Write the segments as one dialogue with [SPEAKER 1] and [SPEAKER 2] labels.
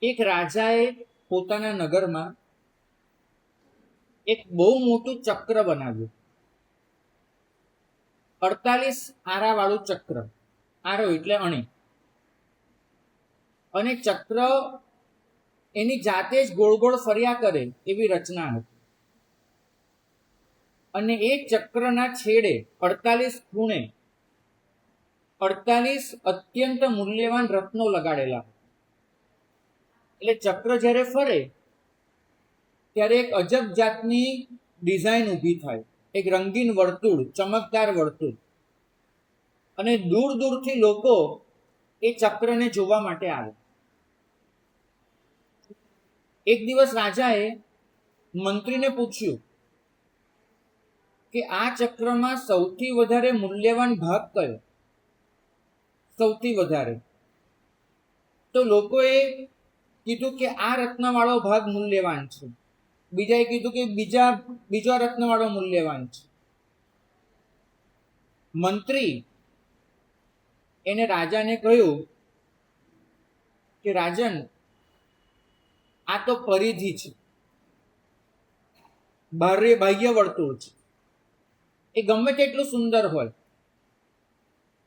[SPEAKER 1] એક રાજાએ પોતાના નગરમાં એક બહુ મોટું ચક્ર બનાવ્યું. 48 આરા વાળું ચક્ર. આરો એટલે અણી. અને ચક્ર એની જાતે જ ગોળ ગોળ ફર્યા કરે એવી રચના હતી. અને એ ચક્રના છેડે 48 ખૂણે 48 અત્યંત મૂલ્યવાન રત્નો લગાડેલા. એટલે ચક્ર જ્યારે ફરે ત્યારે એક અજબ જાતની ડિઝાઇન ઊભી થાય, એક રંગીન વર્તુળ, ચમકદાર વર્તુળ. અને દૂર દૂરથી લોકો એ ચક્રને જોવા માટે આવે. એક દિવસ રાજાએ મંત્રીને પૂછ્યું કે આ ચક્રમાં સૌથી વધારે મૂલ્યવાન ભાગ કયો? સૌથી વધારે. તો લોકોએ કીધું કે આ રત્નવાળો ભાગ મૂલ્યવાન છે. બીજાએ કીધું કે બીજો રત્નવાળો મૂલ્યવાન છે. મંત્રી એને રાજાને કહ્યું કે રાજન, આ તો પરિધિ છે, બાહ્ય વર્તુળ છે. એ ગમે તેટલું સુંદર હોય,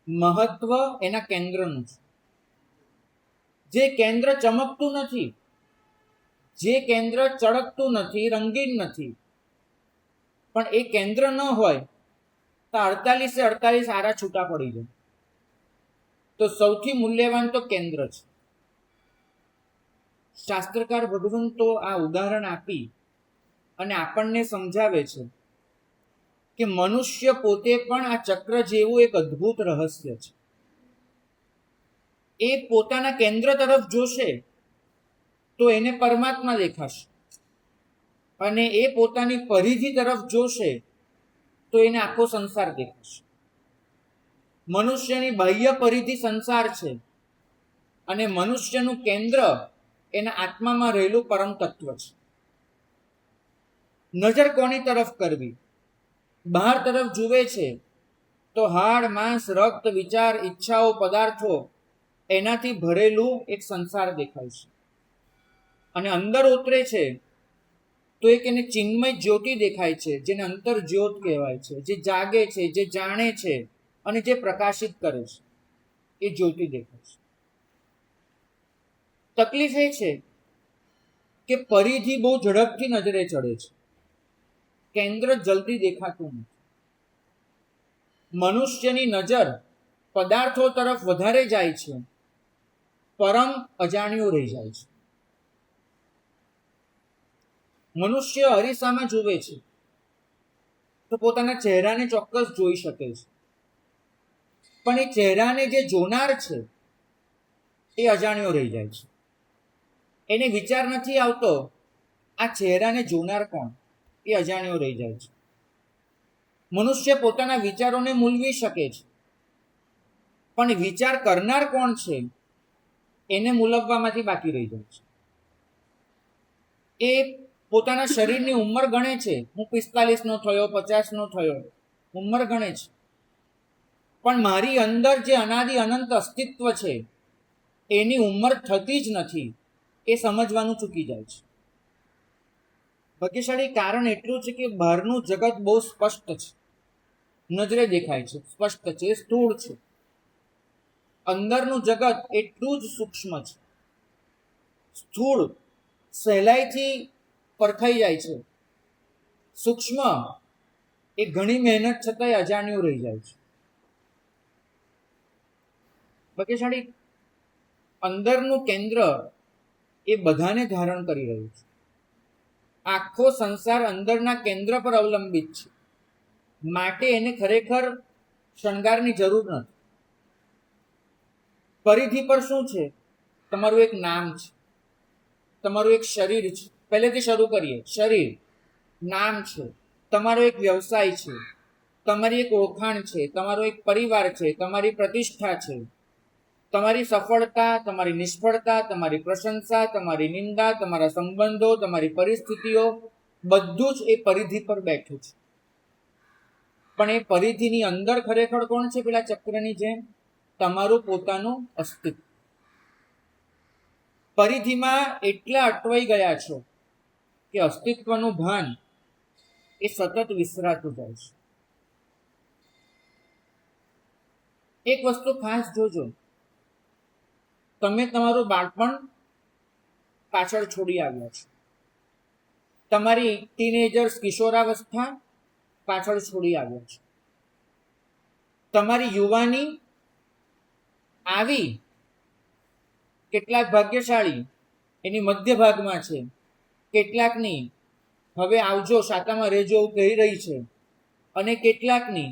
[SPEAKER 1] મહત્વ એના કેન્દ્રનું છે. જે કેન્દ્ર ચમકતું નથી, જે કેન્દ્ર ચળકતું નથી, રંગીન નથી, પણ એ કેન્દ્ર ન હોય તો 48 આરા છૂટા પડી જાય. તો સૌથી મૂલ્યવાન તો કેન્દ્ર છે. શાસ્ત્રકાર ભગવંતો આ ઉદાહરણ આપી અને આપણને સમજાવે છે કે મનુષ્ય પોતે પણ આ ચક્ર જેવું એક અદ્ભુત રહસ્ય છે. એ પોતાના કેન્દ્ર તરફ જોશે તો એને પરમાત્મા દેખાશે, અને એ પોતાની પરિધિ તરફ જોશે તો એને આખો સંસાર દેખાશે. મનુષ્યની બાહ્ય પરિધિ સંસાર છે, અને મનુષ્યનું કેન્દ્ર એના આત્મામાં રહેલું પરમ તત્વ છે. નજર કોની તરફ કરવી? બહાર તરફ જુએ છે તો હાડ, માંસ, રક્ત, વિચાર, ઈચ્છાઓ, પદાર્થો એનાથી ભરેલું એક સંસાર દેખાય છે. અને અંદર ઉતરે છે તો એક એને ચિન્મય જ્યોતિ દેખાય છે, જેને અંતર જ્યોત કહેવાય છે, જે જાગે છે, જે જાણે છે અને જે પ્રકાશિત કરે છે, એ જ્યોતિ દેખાય છે. તકલીફ એ છે કે પરિધિ બહુ ઝડપથી નજરે ચડે છે, કેન્દ્ર જલ્દી દેખાતું નથી. મનુષ્યની નજર પદાર્થો તરફ વધારે જાય છે, પરમ અજાણ્યું રહી જાય છે. મનુષ્ય અરીસામાં જુએ છે તો પોતાના ચહેરાને ચોક્કસ જોઈ શકે છે, પણ એ ચહેરાને જે જોનાર છે એ અજાણ્યો રહી જાય છે. એને વિચાર નથી આવતો આ ચહેરાને જોનાર કોણ, એ અજાણ્યો રહી જાય છે. મનુષ્ય પોતાના વિચારોને મૂલવી શકે છે, પણ વિચાર કરનાર કોણ છે એને મૂલવવામાંથી બાકી રહી જાય છે. એ પોતાના શરીરની ઉંમર ગણે છે, હું 45 નો થયો, 50 નો થયો, ઉંમર ગણે છે, પણ મારી અંદર જે અનાદિ અનંત અસ્તિત્વ છે એની ઉંમર થતી જ નથી, એ સમજવાનું ચૂકી જાય છે. ભાગ્યશાળી કારણ એટલું છે કે બહારનું જગત બહુ સ્પષ્ટ છે, નજરે દેખાય છે, સ્પષ્ટ છે, સ્થૂળ છે. અંદરનું જગત એટલું જ સૂક્ષ્મ છે, સ્થૂળ સહેલાઈથી પરખાઈ જાય છે, સૂક્ષ્મ એ ઘણી મહેનત છતાંય અજાણ્યું રહી જાય છે. ભાગ્યશાળી અંદરનું કેન્દ્ર એ બધાને ધારણ કરી રહ્યું છે. આખો સંસાર અંદરના કેન્દ્ર પર અવલંબિત છે, માટે એને ખરેખર શણગારની જરૂર નથી. પરિધિ પર શું છે? તમારું એક નામ છે, તમારું એક શરીર છે. પહેલેથી શરૂ કરીએ. શરીર, નામ છે, તમારો એક વ્યવસાય છે, તમારી એક ઓળખાણ છે, તમારો એક પરિવાર છે, તમારી પ્રતિષ્ઠા છે, તમારી સફળતા, તમારી નિષ્ફળતા, તમારી પ્રશંસા, તમારી નિંદા, તમારા સંબંધો, તમારી પરિસ્થિતિઓ, બધું જ એ પરિધિ પર બેઠું છે. પણ એ પરિધિની અંદર ખરેખર કોણ છે? પેલા ચક્રની જેમ તમારું પોતાનું અસ્તિત્વ. પરિધિમાં એટલા અટવાઈ ગયા છો કે અસ્તિત્વનું ભાન એ સતત વિસરાતું જાય છે. એક વસ્તુ ખાસ જોજો, તમે તમારું બાળપણ પાછળ છોડી આવ્યા છો, તમારી ટીનેજર્સ કિશોરાવસ્થા પાછળ છોડી આવ્યા છો, તમારી યુવાની આવી કેટલાક ભાગ્યશાળી એની મધ્ય ભાગમાં છે, કેટલાકની હવે આવજો શાતામાં રહેજો એવું કહી રહી છે, અને કેટલાકની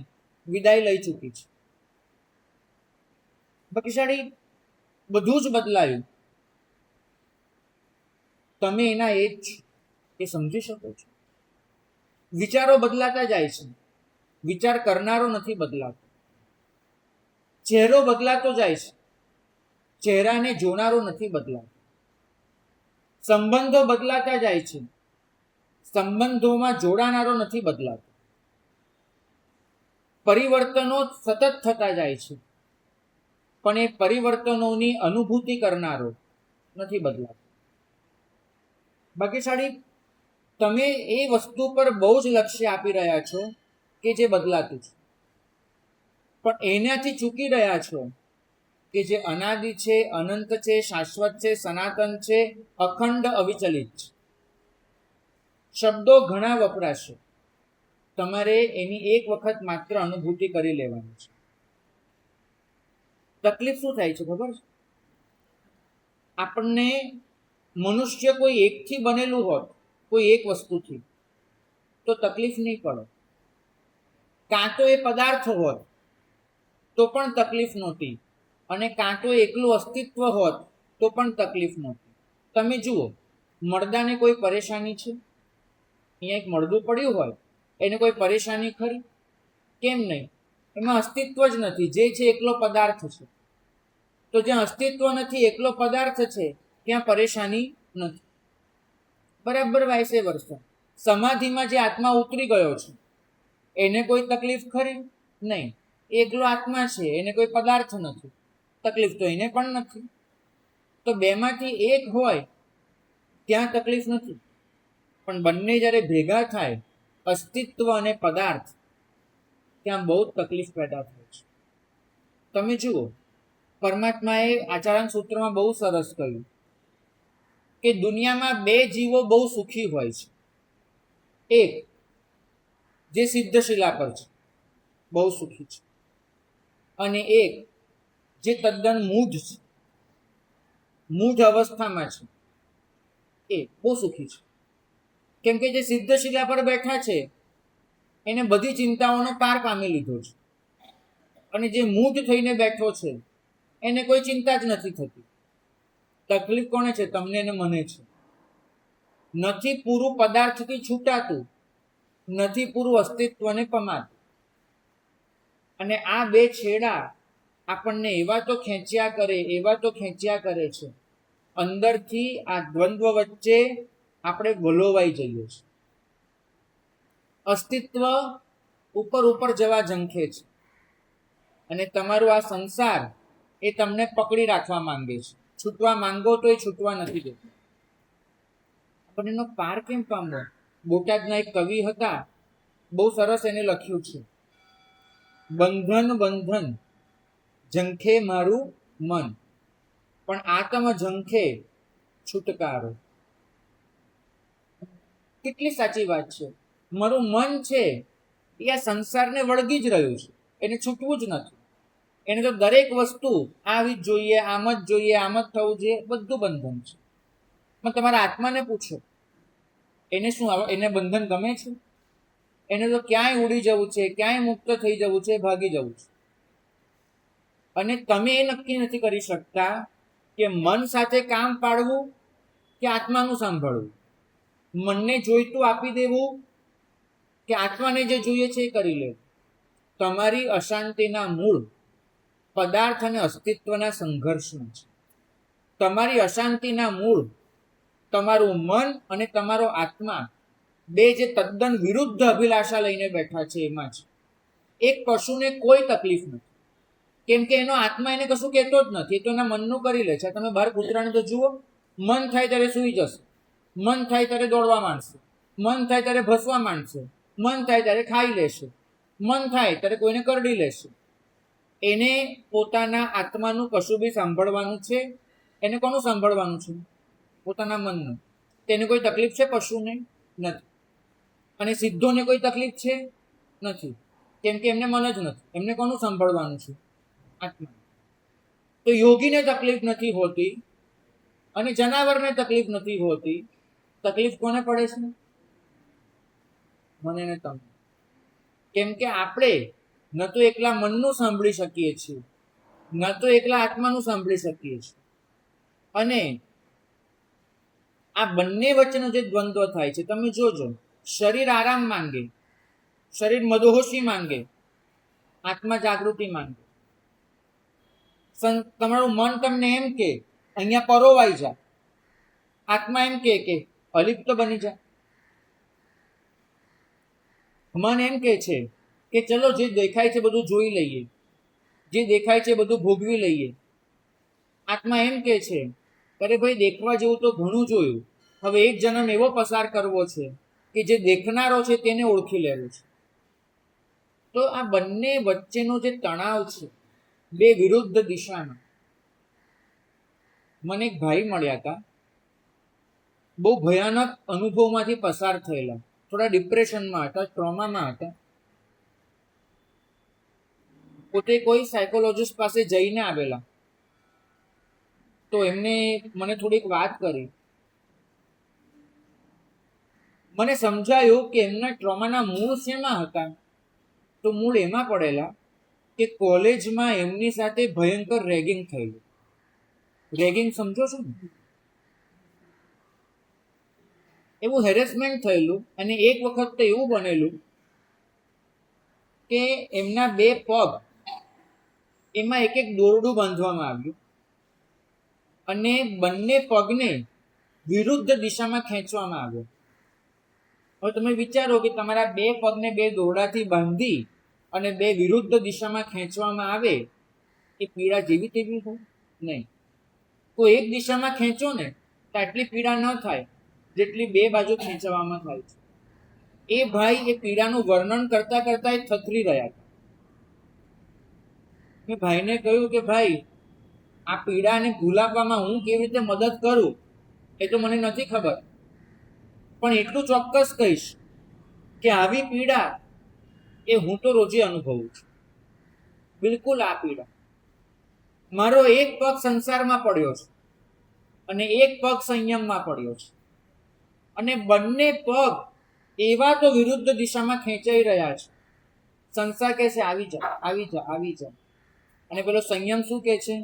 [SPEAKER 1] વિદાય લઈ ચૂકી છે. ભાગ્યશાળી બધું જ બદલાયું, તમે એના એ જ એ સમજી શકો છો. વિચારો બદલાતા જાય છે, વિચાર કરનારો નથી બદલાતો. ચહેરો બદલાતો જાય છે, ચહેરાને જોનારો નથી બદલાતો. સંબંધો બદલાતા જાય છે, સંબંધોમાં જોડાનારો નથી બદલાતો. પરિવર્તનો સતત થતા જાય છે, પણ એ પરિવર્તનોની અનુભૂતિ કરનારો નથી બદલાતો. ભાગ્યશાળી તમે એ વસ્તુ પર બહુ જ લક્ષ્ય આપી રહ્યા છો કે જે બદલાતું છે, પણ એનાથી ચૂકી રહ્યા છો કે જે અનાદિ છે, અનંત છે, શાશ્વત છે, સનાતન છે, અખંડ અવિચલિત છે. શબ્દો ઘણા વપરાશે, તમારે એની એક વખત માત્ર અનુભૂતિ કરી લેવાની છે. તકલીફ શું થાય છે ખબર છે? આપણને મનુષ્ય કોઈ એકથી બનેલું હોત, કોઈ એક વસ્તુથી, તો તકલીફ નહીં પડે. કાં તો એ પદાર્થ હોત તો પણ તકલીફ નહોતી, અને કાં તો એકલું અસ્તિત્વ હોત તો પણ તકલીફ નહોતી. તમે જુઓ, મરદાને કોઈ પરેશાની છે? અહીંયા એક મરદું પડ્યું હોય, એને કોઈ પરેશાની ખરી? કેમ નહીં? એમાં અસ્તિત્વ જ નથી, જે છે એકલો પદાર્થ છે. તો જ્યાં અસ્તિત્વ નથી, એકલો પદાર્થ છે, ત્યાં પરેશાની નથી. બરાબર વાયસે વર્ષે સમાધિમાં જે આત્મા ઉતરી ગયો છે, એને કોઈ તકલીફ ખરી? નહીં. એકલો આત્મા છે, એને કોઈ પદાર્થ નથી, તકલીફ તો એને પણ નથી. તો બેમાંથી એક હોય ત્યાં તકલીફ નથી, પણ બંને જ્યારે ભેગા થાય, અસ્તિત્વ અને પદાર્થ, ત્યાં બહુ જ તકલીફ પેદા થાય છે. તમે જુઓ, પરમાત્માએ આચરણ સૂત્રમાં બહુ સરસ કહ્યું કે દુનિયામાં બે જીવો બહુ સુખી હોય છે. એક જે સિદ્ધશિલા પર છે, બહુ સુખી છે, અને એક જે તદ્દન મૂઢ છે, મૂઢ અવસ્થામાં છે, એ બહુ સુખી છે. કેમ કે જે સિદ્ધશિલા પર બેઠા છે એને બધી ચિંતાઓનો પાર પામી લીધો છે, અને જે મૂઢ થઈને બેઠો છે એને કોઈ ચિંતા જ નથી થતી. તકલીફ કોને છે? તમને ને મને છે. નથી પૂરું પદાર્થથી છૂટાતું, નથી પૂરું અસ્તિત્વને પમાતું. અને આ બે છેડા આપણને એવા તો ખેંચ્યા કરે છે, અંદરથી આ દ્વંદ્વ વચ્ચે આપણે વલોવાઈ જઈએ છીએ. અસ્તિત્વ ઉપર જવા ઝંખે છે, અને તમારું આ સંસાર એ તમને પકડી રાખવા માંગે છે. છૂટવા માંગો તો એ છૂટવા નથી દેતો. પણ એનો પાર કેમ પામવો? બોટાદના એક કવિ હતા, બહુ સરસ એને લખ્યું છે, બંધન બંધન ઝંખે મારું મન, પણ આત્મ ઝંખે છુટકારો. કેટલી સાચી વાત છે. મારું મન છે એ આ સંસારને વળગી જ રહ્યું છે, એને છૂટવું જ નથી. એને તો દરેક વસ્તુ આવી જ જોઈએ, આમ જ જોઈએ, આમ જ થવું જોઈએ, બધું બંધન છે. પણ તમારા આત્માને પૂછો, એને શું, એને બંધન ગમે છે? એને તો ક્યાંય ઉડી જવું છે, ક્યાંય મુક્ત થઈ જવું છે, ભાગી જવું છે. અને તમે એ નક્કી નથી કરી શકતા કે મન સાથે કામ પાડવું કે આત્માનું સાંભળવું, મનને જોઈતું આપી દેવું કે આત્માને જે જોઈએ છે એ કરી લેવું. તમારી અશાંતિના મૂળ પદાર્થ અને અસ્તિત્વના સંઘર્ષમાં છે. તમારી અશાંતિના મૂળ તમારું મન અને તમારો આત્મા, બે જે તદ્દન વિરુદ્ધ અભિલાષા લઈને બેઠા છે એમાં છે. એક પશુને કોઈ તકલીફ નથી, કેમ કે એનો આત્મા એને કશું કહેતો જ નથી, એ તો એના મનનું કરી લે છે. તમે બહાર કૂતરાને તો જુઓ, મન થાય ત્યારે સૂઈ જશે, મન થાય ત્યારે દોડવા માંડશે, મન થાય ત્યારે ભસવા માંડશે, મન થાય ત્યારે ખાઈ લેશે, મન થાય ત્યારે કોઈને કરડી લેશે. એને પોતાના આત્માનું કશું બી સાંભળવાનું છે. એને કોનું સાંભળવાનું છે? પોતાના મનનું. તેને કોઈ તકલીફ છે? પશુને નથી. અને સિદ્ધોને કોઈ તકલીફ છે? નથી. કેમ કે એમને મન જ નથી. એમને કોનું સાંભળવાનું છે? આત્મા. તો યોગીને તકલીફ નથી હોતી અને જનાવરને તકલીફ નથી હોતી. તકલીફ કોને પડે છે? મને ને તમને. કેમ કે આપણે ન તો એકલા મનનું સાંભળી શકીએ છીએ, ન તો એકલા આત્માનું સાંભળી શકીએ છીએ. અને આ બંને વચ્ચેનો જે દ્વંદ્વ થાય છે, તમે જોજો, શરીર આરામ માંગે, શરીર મદહોશી માંગે, આત્મા જાગૃતિ માંગે. તમારું મન તમને એમ કે અહીંયા પરોવાઈ જા, આત્મા એમ કે અલિપ્ત બની જા. મન એમ કે છે કે ચલો જે દેખાય છે બધું જોઈ લઈએ, જે દેખાય છે બધું ભોગવી લઈએ. આત્મા એમ કે છે અરે ભાઈ, દેખવા જેવું તો ઘણું જોયું, હવે એક જન્મ એવો પસાર કરવો છે કે જે દેખનારો છે તેને ઓળખી લેવું છે. તો આ બંને વચ્ચેનો જે તણાવ છે, બે વિરુદ્ધ દિશામાં. મને એક ભાઈ મળ્યા હતા, બહુ ભયાનક અનુભવમાંથી પસાર થયેલા, થોડા ડિપ્રેશનમાં હતા, ટ્રોમામાં હતા. પોતે કોઈ સાયકોલોજીસ્ટ પાસે જઈને આવેલા. તો એમને મને થોડીક વાત કરી. મને સમજાયું કે એમના ટ્રોમાના મૂળ શેમાં હતા? તો મૂળ એમાં પડેલા કે કોલેજમાં એમની સાથે ભયંકર રેગિંગ થયેલું. રેગિંગ સમજો છો ને? એવું હેરેસમેન્ટ થયેલું. અને એક વખત તો એવું બનેલું કે એમના બે પગ, એમાં એક એક દોરડું બાંધવામાં આવ્યું અને બંને પગને વિરુદ્ધ દિશામાં ખેંચવામાં આવ્યો. હવે તમે વિચારો કે તમારા બે પગને બે દોરડાથી બાંધી અને બે વિરુદ્ધ દિશામાં ખેંચવામાં આવે, એ પીડા જેવી તેવી હોય? નહીં. તો એક દિશામાં ખેંચો ને તો આટલી પીડા ન થાય જેટલી બે બાજુ ખેંચવામાં થાય છે. એ ભાઈ એ પીડાનું વર્ણન કરતા કરતા એ થથરી રહ્યા હતા. મેં ભાઈને કહ્યું કે ભાઈ, આ પીડાને ભૂલાવવામાં હું કેવી રીતે મદદ કરું એ તો મને નથી ખબર, પણ એટલું ચોક્કસ કહીશ કે આવી પીડા એ હું તો રોજે અનુભવું છું. બિલકુલ આ પીડા. મારો એક પગ સંસારમાં પડ્યો છે અને એક પગ સંયમમાં પડ્યો છે, અને બંને પગ એવા તો વિરુદ્ધ દિશામાં ખેંચાઈ રહ્યા છે. સંસાર કહે છે આવી જા, આવી જા, આવી જા. અને પેલો સંયમ શું કહે છે?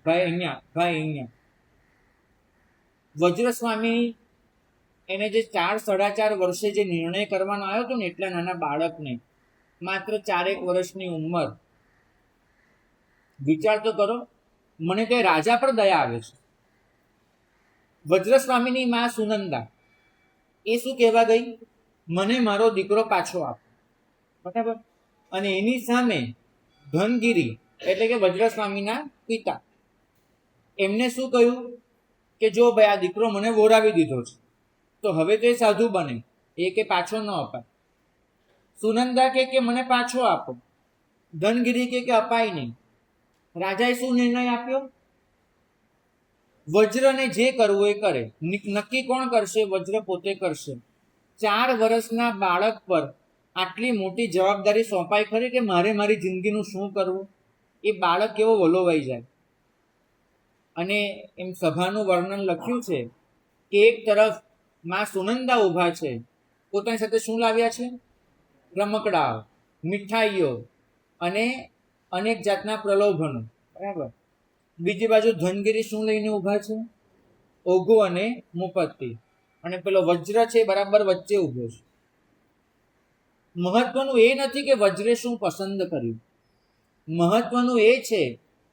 [SPEAKER 1] ભાઈ અહીંયા, ભાઈ અહીંયા. વજ્ર સ્વામી એને જે 4-4.5 વર્ષે જે નિર્ણય કરવાનો આવ્યો હતો ને, એટલા નાના બાળકને, માત્ર 4 વર્ષની ઉંમર. વિચાર તો કરો. મને તો રાજા પર દયા આવે છે. વજ્ર સ્વામીની માં સુનંદા, એ શું કહેવા ગઈ? મને મારો દીકરો પાછો આપો. બરાબર. અને એની સામે ધનગીરી એટલે કે વજ્ર સ્વામીના પિતા, એમને શું કહ્યું કે જો ભાઈ, આ દીકરો મને વોરાવી દીધો છે, તો હવે તો એ સાધુ બને, એ કે પાછો ન અપાય. સુનંદા કે મને પાછો આપો. ધનગીરી કે અપાય નહીં. રાજાએ શું નિર્ણય આપ્યો? વજ્રને જે કરવું એ કરે. નક્કી કોણ કરશે? વજ્ર પોતે કરશે. 4 વર્ષના બાળક પર આટલી મોટી જવાબદારી સોંપાય ખરી કે મારે મારી જિંદગીનું શું કરવું? એ બાળક કેવો વલોવાઈ જાય. અને એમ સભાનું વર્ણન લખ્યું છે કે એક તરફ માં સુનંદા ઊભા છે, પોતાની સાથે શું લાવ્યા છે? રમકડાઓ, મીઠાઈઓ અને અનેક જાતના પ્રલોભનો. બરાબર. બીજી બાજુ ધનગીરી શું લઈને ઊભા છે? ઓઘો અને મુપત્તિ. અને પેલો વજ્ર છે બરાબર વચ્ચે ઊભો છે. મહત્વનું એ નથી કે વજ્રે શું પસંદ કર્યું, મહત્વનું એ છે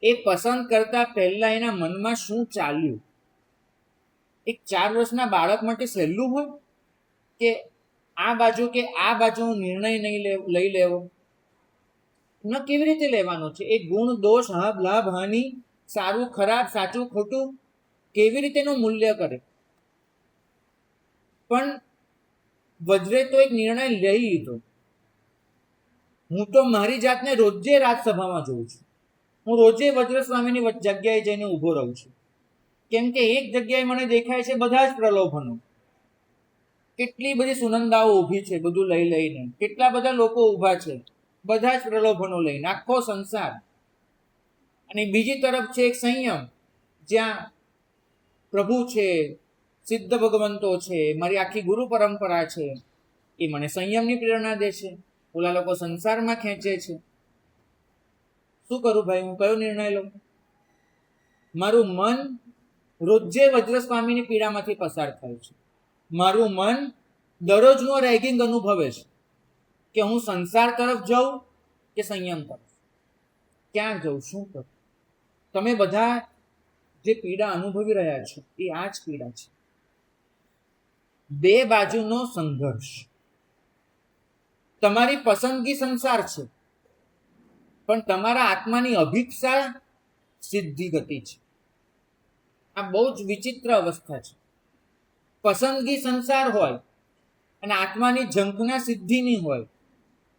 [SPEAKER 1] એ પસંદ કરતા પહેલા એના મનમાં શું ચાલ્યું. એક 4 વર્ષના બાળક માટે સહેલું હોય કે આ બાજુ કે આ બાજુનો નિર્ણય નહીં લઈ લેવો? ન કેવી રીતે લેવાનો છે? એ ગુણ દોષ, લાભ હાનિ, સારું ખરાબ, સાચું ખોટું, કેવી રીતે એનું મૂલ્ય કરે. પણ વજ્રે તો એક નિર્ણય લઈ લીધો. હું તો મારી જાતને રોજે રાજસભામાં જોઉં છું. હું રોજે વજ્ર સ્વામીની જગ્યાએ જઈને ઊભો રહું છું. કેમ કે એક જગ્યાએ મને દેખાય છે બધા જ પ્રલોભનો. કેટલી બધી સુનંદાઓ ઊભી છે બધું લઈ લઈને, કેટલા બધા લોકો ઊભા છે બધા જ પ્રલોભનો લઈને, આખો સંસાર. અને બીજી તરફ છે એક સંયમ, જ્યાં પ્રભુ છે, સિદ્ધ ભગવંતો છે, મારી આખી ગુરુ પરંપરા છે, એ મને સંયમની પ્રેરણા દે છે. ઓલા લોકો સંસારમાં ખેંચે છે. શું કરું ભાઈ, હું કયો નિર્ણય લઉં? મારું મન રોજે વજ્ર સ્વામીની પીડામાંથી પસાર થાય છે. મારું મન દરરોજનો રેગિંગ અનુભવે છે કે હું સંસાર તરફ જાઉં કે સંયમ તરફ, ક્યાં જાઉં, શું કરું? તમે બધા જે પીડા અનુભવી રહ્યા છો એ આ જ પીડા છે. બે બાજુનો સંઘર્ષ. તમારી પસંદગી સંસાર છે, પણ તમારા આત્માની અભિક્ષા સિદ્ધિ ગતિ છે. આ બહુ જ વિચિત્ર અવસ્થા છે. પસંદગી સંસાર હોય અને આત્માની ઝંખના સિદ્ધિની હોય.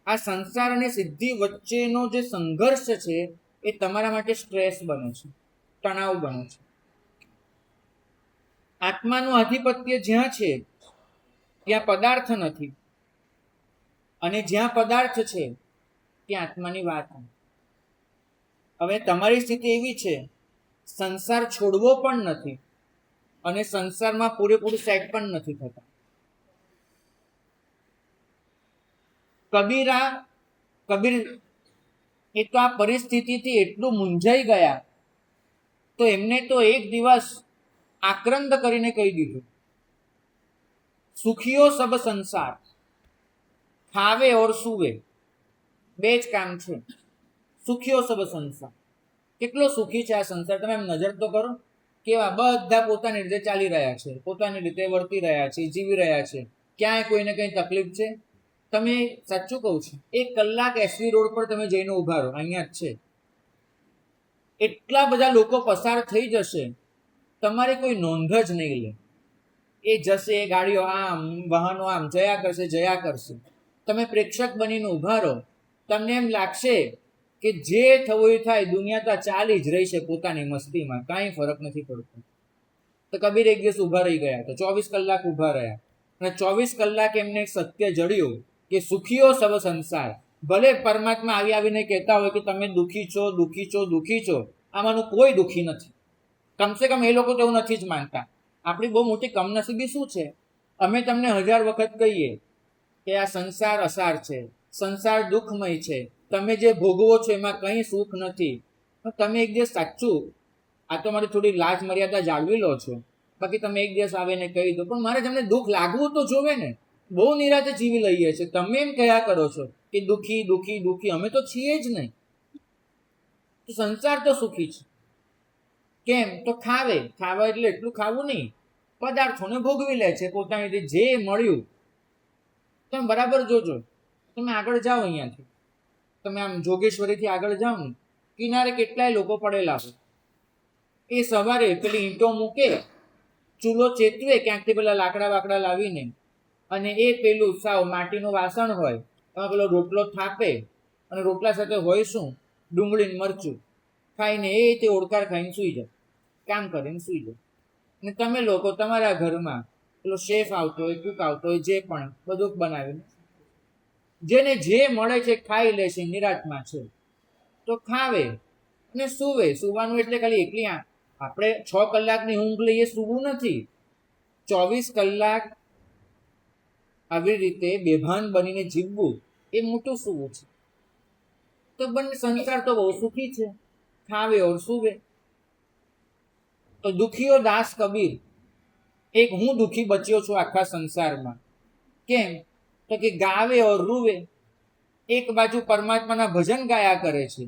[SPEAKER 1] આ સંસાર અને સિદ્ધિ વચ્ચેનો જે સંઘર્ષ છે એ તમારા માટે સ્ટ્રેસ બને છે, તણાવ બને છે. આત્માનું આધિપત્ય જ્યાં છે ત્યાં પદાર્થ નથી, અને જ્યાં પદાર્થ છે ત્યાં આત્માની વાત. હવે તમારી સ્થિતિ એવી છે, સંસાર છોડવો પણ નથી અને સંસારમાં પૂરેપૂરું સેટ પણ નથી થતા. કબીર એ તો આ પરિસ્થિતિથી એટલું મૂંઝાઈ ગયા, તો એમને તો એક દિવસ આક્રંદ કરીને કહી દીધું, સુખીઓ સબ સંસાર, ખાવે ઓર સુવે. બે જ કામ છે. સુખીઓ સબ સંસાર. કેટલો સુખી છે આ સંસાર. તમે એમ નજર તો કરો, કેવા બધા પોતાની રીતે ચાલી રહ્યા છે, પોતાની રીતે વર્તી રહ્યા છે, જીવી રહ્યા છે. ક્યાંય કોઈને કઈ તકલીફ છે? તમે સાચું કહું છું, 1 કલાક એસવી રોડ પર તમે જઈને ઉભા રહો, અહીંયા જ છે, એટલા બધા લોકો પસાર થઈ જશે, તમારે કોઈ નોંધ જ નહીં લે. એ જશે, ગાડીઓ આમ, વાહનો આમ જયા કરશે, જયા કરશે. તમે પ્રેક્ષક બનીને ઉભા રહો. તમને એમ લાગશે કે જે થવું એ થાય, દુનિયા તો ચાલી જ રહી છે પોતાની મસ્તીમાં, કાંઈ ફરક નથી પડતો. તો કબીર એક દિવસ ઉભા રહી ગયા, તો 24 કલાક ઉભા રહ્યા, અને 24 કલાક એમને સત્ય જડ્યું કે સુખીઓ સબ સંસાર. ભલે પરમાત્મા આવીને કહેતા હોય કે તમે દુઃખી છો, દુઃખી છો, દુઃખી છો, આમાંનું કોઈ દુઃખી નથી. કમસે કમ એ લોકો તો એવું નથી જ માનતા. આપણી બહુ મોટી કમનસીબી શું છે, અમે તમને 1000 વખત કહીએ કે આ સંસાર અસાર છે, સંસાર દુઃખમય છે, તમે જે ભોગવો છો એમાં કંઈ સુખ નથી. તમે એક દિવસ સાચું, આ તો મારી થોડી લાજ મર્યાદા જાળવી લો છો, બાકી તમે એક દિવસ આવીને કહી દો, પણ મારે તમને દુઃખ લાગવું તો જોવે ને. બહુ નિરાતે જીવી લઈએ છીએ. તમે એમ કયા કરો છો કે દુઃખી દુઃખી દુઃખી, અમે તો છીએ જ નહીં. સંસાર તો સુખી છે. કેમ? તો ખાવા એટલે એટલું ખાવું નહીં, પદાર્થોને ભોગવી લે છે પોતાની રીતે જે મળ્યું. તમે બરાબર જોજો, તમે આગળ જાઓ, અહીંયાથી તમે આમ જોગેશ્વરીથી આગળ જાઓ ને, કિનારે કેટલાય લોકો પડેલા હોય. એ સવારે પેલી ઈંટો મૂકે, ચૂલો ચેતવે ક્યાંકથી પેલા લાકડા વાકડા લાવીને, અને એ પેલું સાવ માટીનું વાસણ હોય, એમાં પેલો રોટલો થાપે, અને રોટલા સાથે હોય શું, ડુંગળી મરચું ખાઈને એ તે ઓળકાર ખાઈને સૂઈ જાય, કામ કરીને સૂઈ જાય. અને તમે લોકો તમારા ઘરમાં પેલો શેફ આવતો હોય, કુક આવતો હોય, જે પણ બધું બનાવીને, જેને જે મળે છે ખાઈ લે છે, નિરાંતમાં છે. તો ખાવે અને સૂવે. સૂવાનું એટલે ખાલી એકલી આપણે 6 કલાકની ઊંઘ લઈએ, સૂવું નથી. 24 કલાક આવી રીતે બેભાન બનીને જીવવું એ મોટું સૂવું છે. તો બંને સંસાર તો બહુ સુખી છે, ખાવે ઓર સૂવે. તો દુખીઓ દાસ કબીર, એક હું દુખી બચ્યો છું આખા સંસારમાં. કેમ? તો કે ગાવે ઓર રૂવે. એક બાજુ પરમાત્માના ભજન ગાયા કરે છે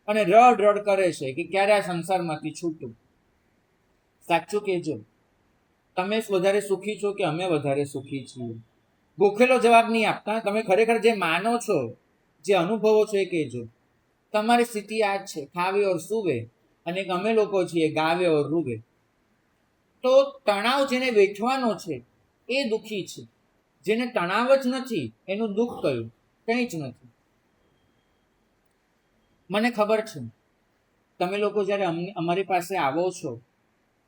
[SPEAKER 1] અને રડ રડ કરે છે કે ક્યારે આ સંસારમાંથી છૂટું. સાચું કહેજો, તમે વધારે સુખી છો કે અમે વધારે સુખી છીએ? ગોખેલો જવાબ નહીં આપતા. તમે ખરેખર જે માનો છો, જે અનુભવો છો એ કહેજો. તમારી સ્થિતિ આ જ છે, ખાવે ઓર સૂવે, અને અમે લોકો છીએ ગાવે ઓર રૂવે. તો તણાવ જેને વેઠવાનો છે એ દુઃખી છે, જેને તણાવ જ નથી એનું દુઃખ કયું? કંઈ જ નથી. મને ખબર છે તમે લોકો જ્યારે અમારી પાસે આવો છો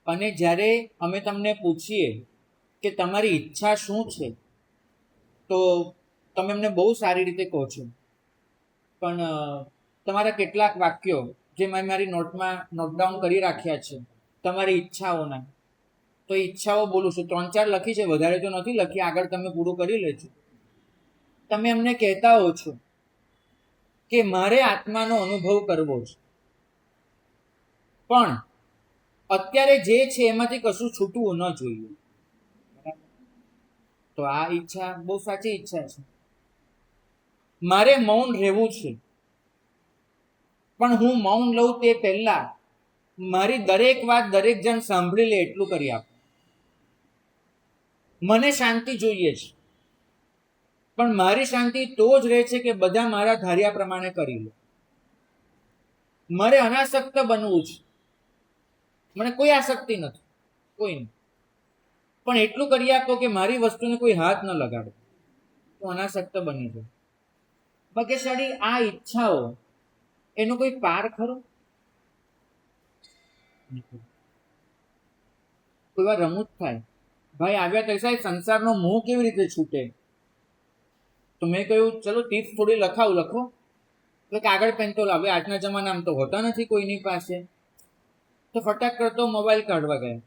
[SPEAKER 1] અને જ્યારે અમે તમને પૂછીએ કે તમારી ઈચ્છા શું છે, તો તમે અમને બહુ સારી રીતે કહો છો, પણ તમારા કેટલાક વાક્યો જે મેં મારી નોટમાં નોટડાઉન કરી રાખ્યા છે તમારી ઈચ્છાઓના, તો ઈચ્છાઓ બોલું છું, 3-4 લખી છે, વધારે તો નથી લખી, આગળ તમે પૂરું કરી લેજો. તમે અમને કહેતા હો છો કે મારે આત્માનો અનુભવ કરવો છે, પણ અત્યારે જે છે એમાંથી કશું છૂટવું ન જોઈએ. તો આ ઈચ્છા બહુ સાચી ઈચ્છા છે. મારે મૌન રહેવું છે, પણ હું મૌન લઉં તે પહેલા મારી દરેક વાત દરેક જણ સાંભળી લે એટલું કરી આપો. મને શાંતિ જોઈએ છે, પણ મારી શાંતિ તો જ રહે છે કે બધા મારા ધાર્યા પ્રમાણે કરી લે. મારે અનાસક્ત બનવું છે, મને કોઈ આસક્તિ નથી કોઈની, પણ એટલું કરી આપો કે મારી વસ્તુને કોઈ હાથ ન લગાડે, તો અનાસક્ત બની જાય. ભાગ્યશાળી આ ઈચ્છાઓ એનો કોઈ પાર ખરો? કોઈ વાર રમૂજ થાય, ભાઈ આવ્યા તો સાહેબ સંસારનો મોહ કેવી રીતે છૂટે? તો મેં કહ્યું ચલો ટીપ્સ થોડી લખો. એટલે કાગળ પેન તો લાવે, આજના જમાનામાં તો હોતા નથી કોઈની પાસે, તો ફટાક કરતો મોબાઈલ કાઢવા ગયા,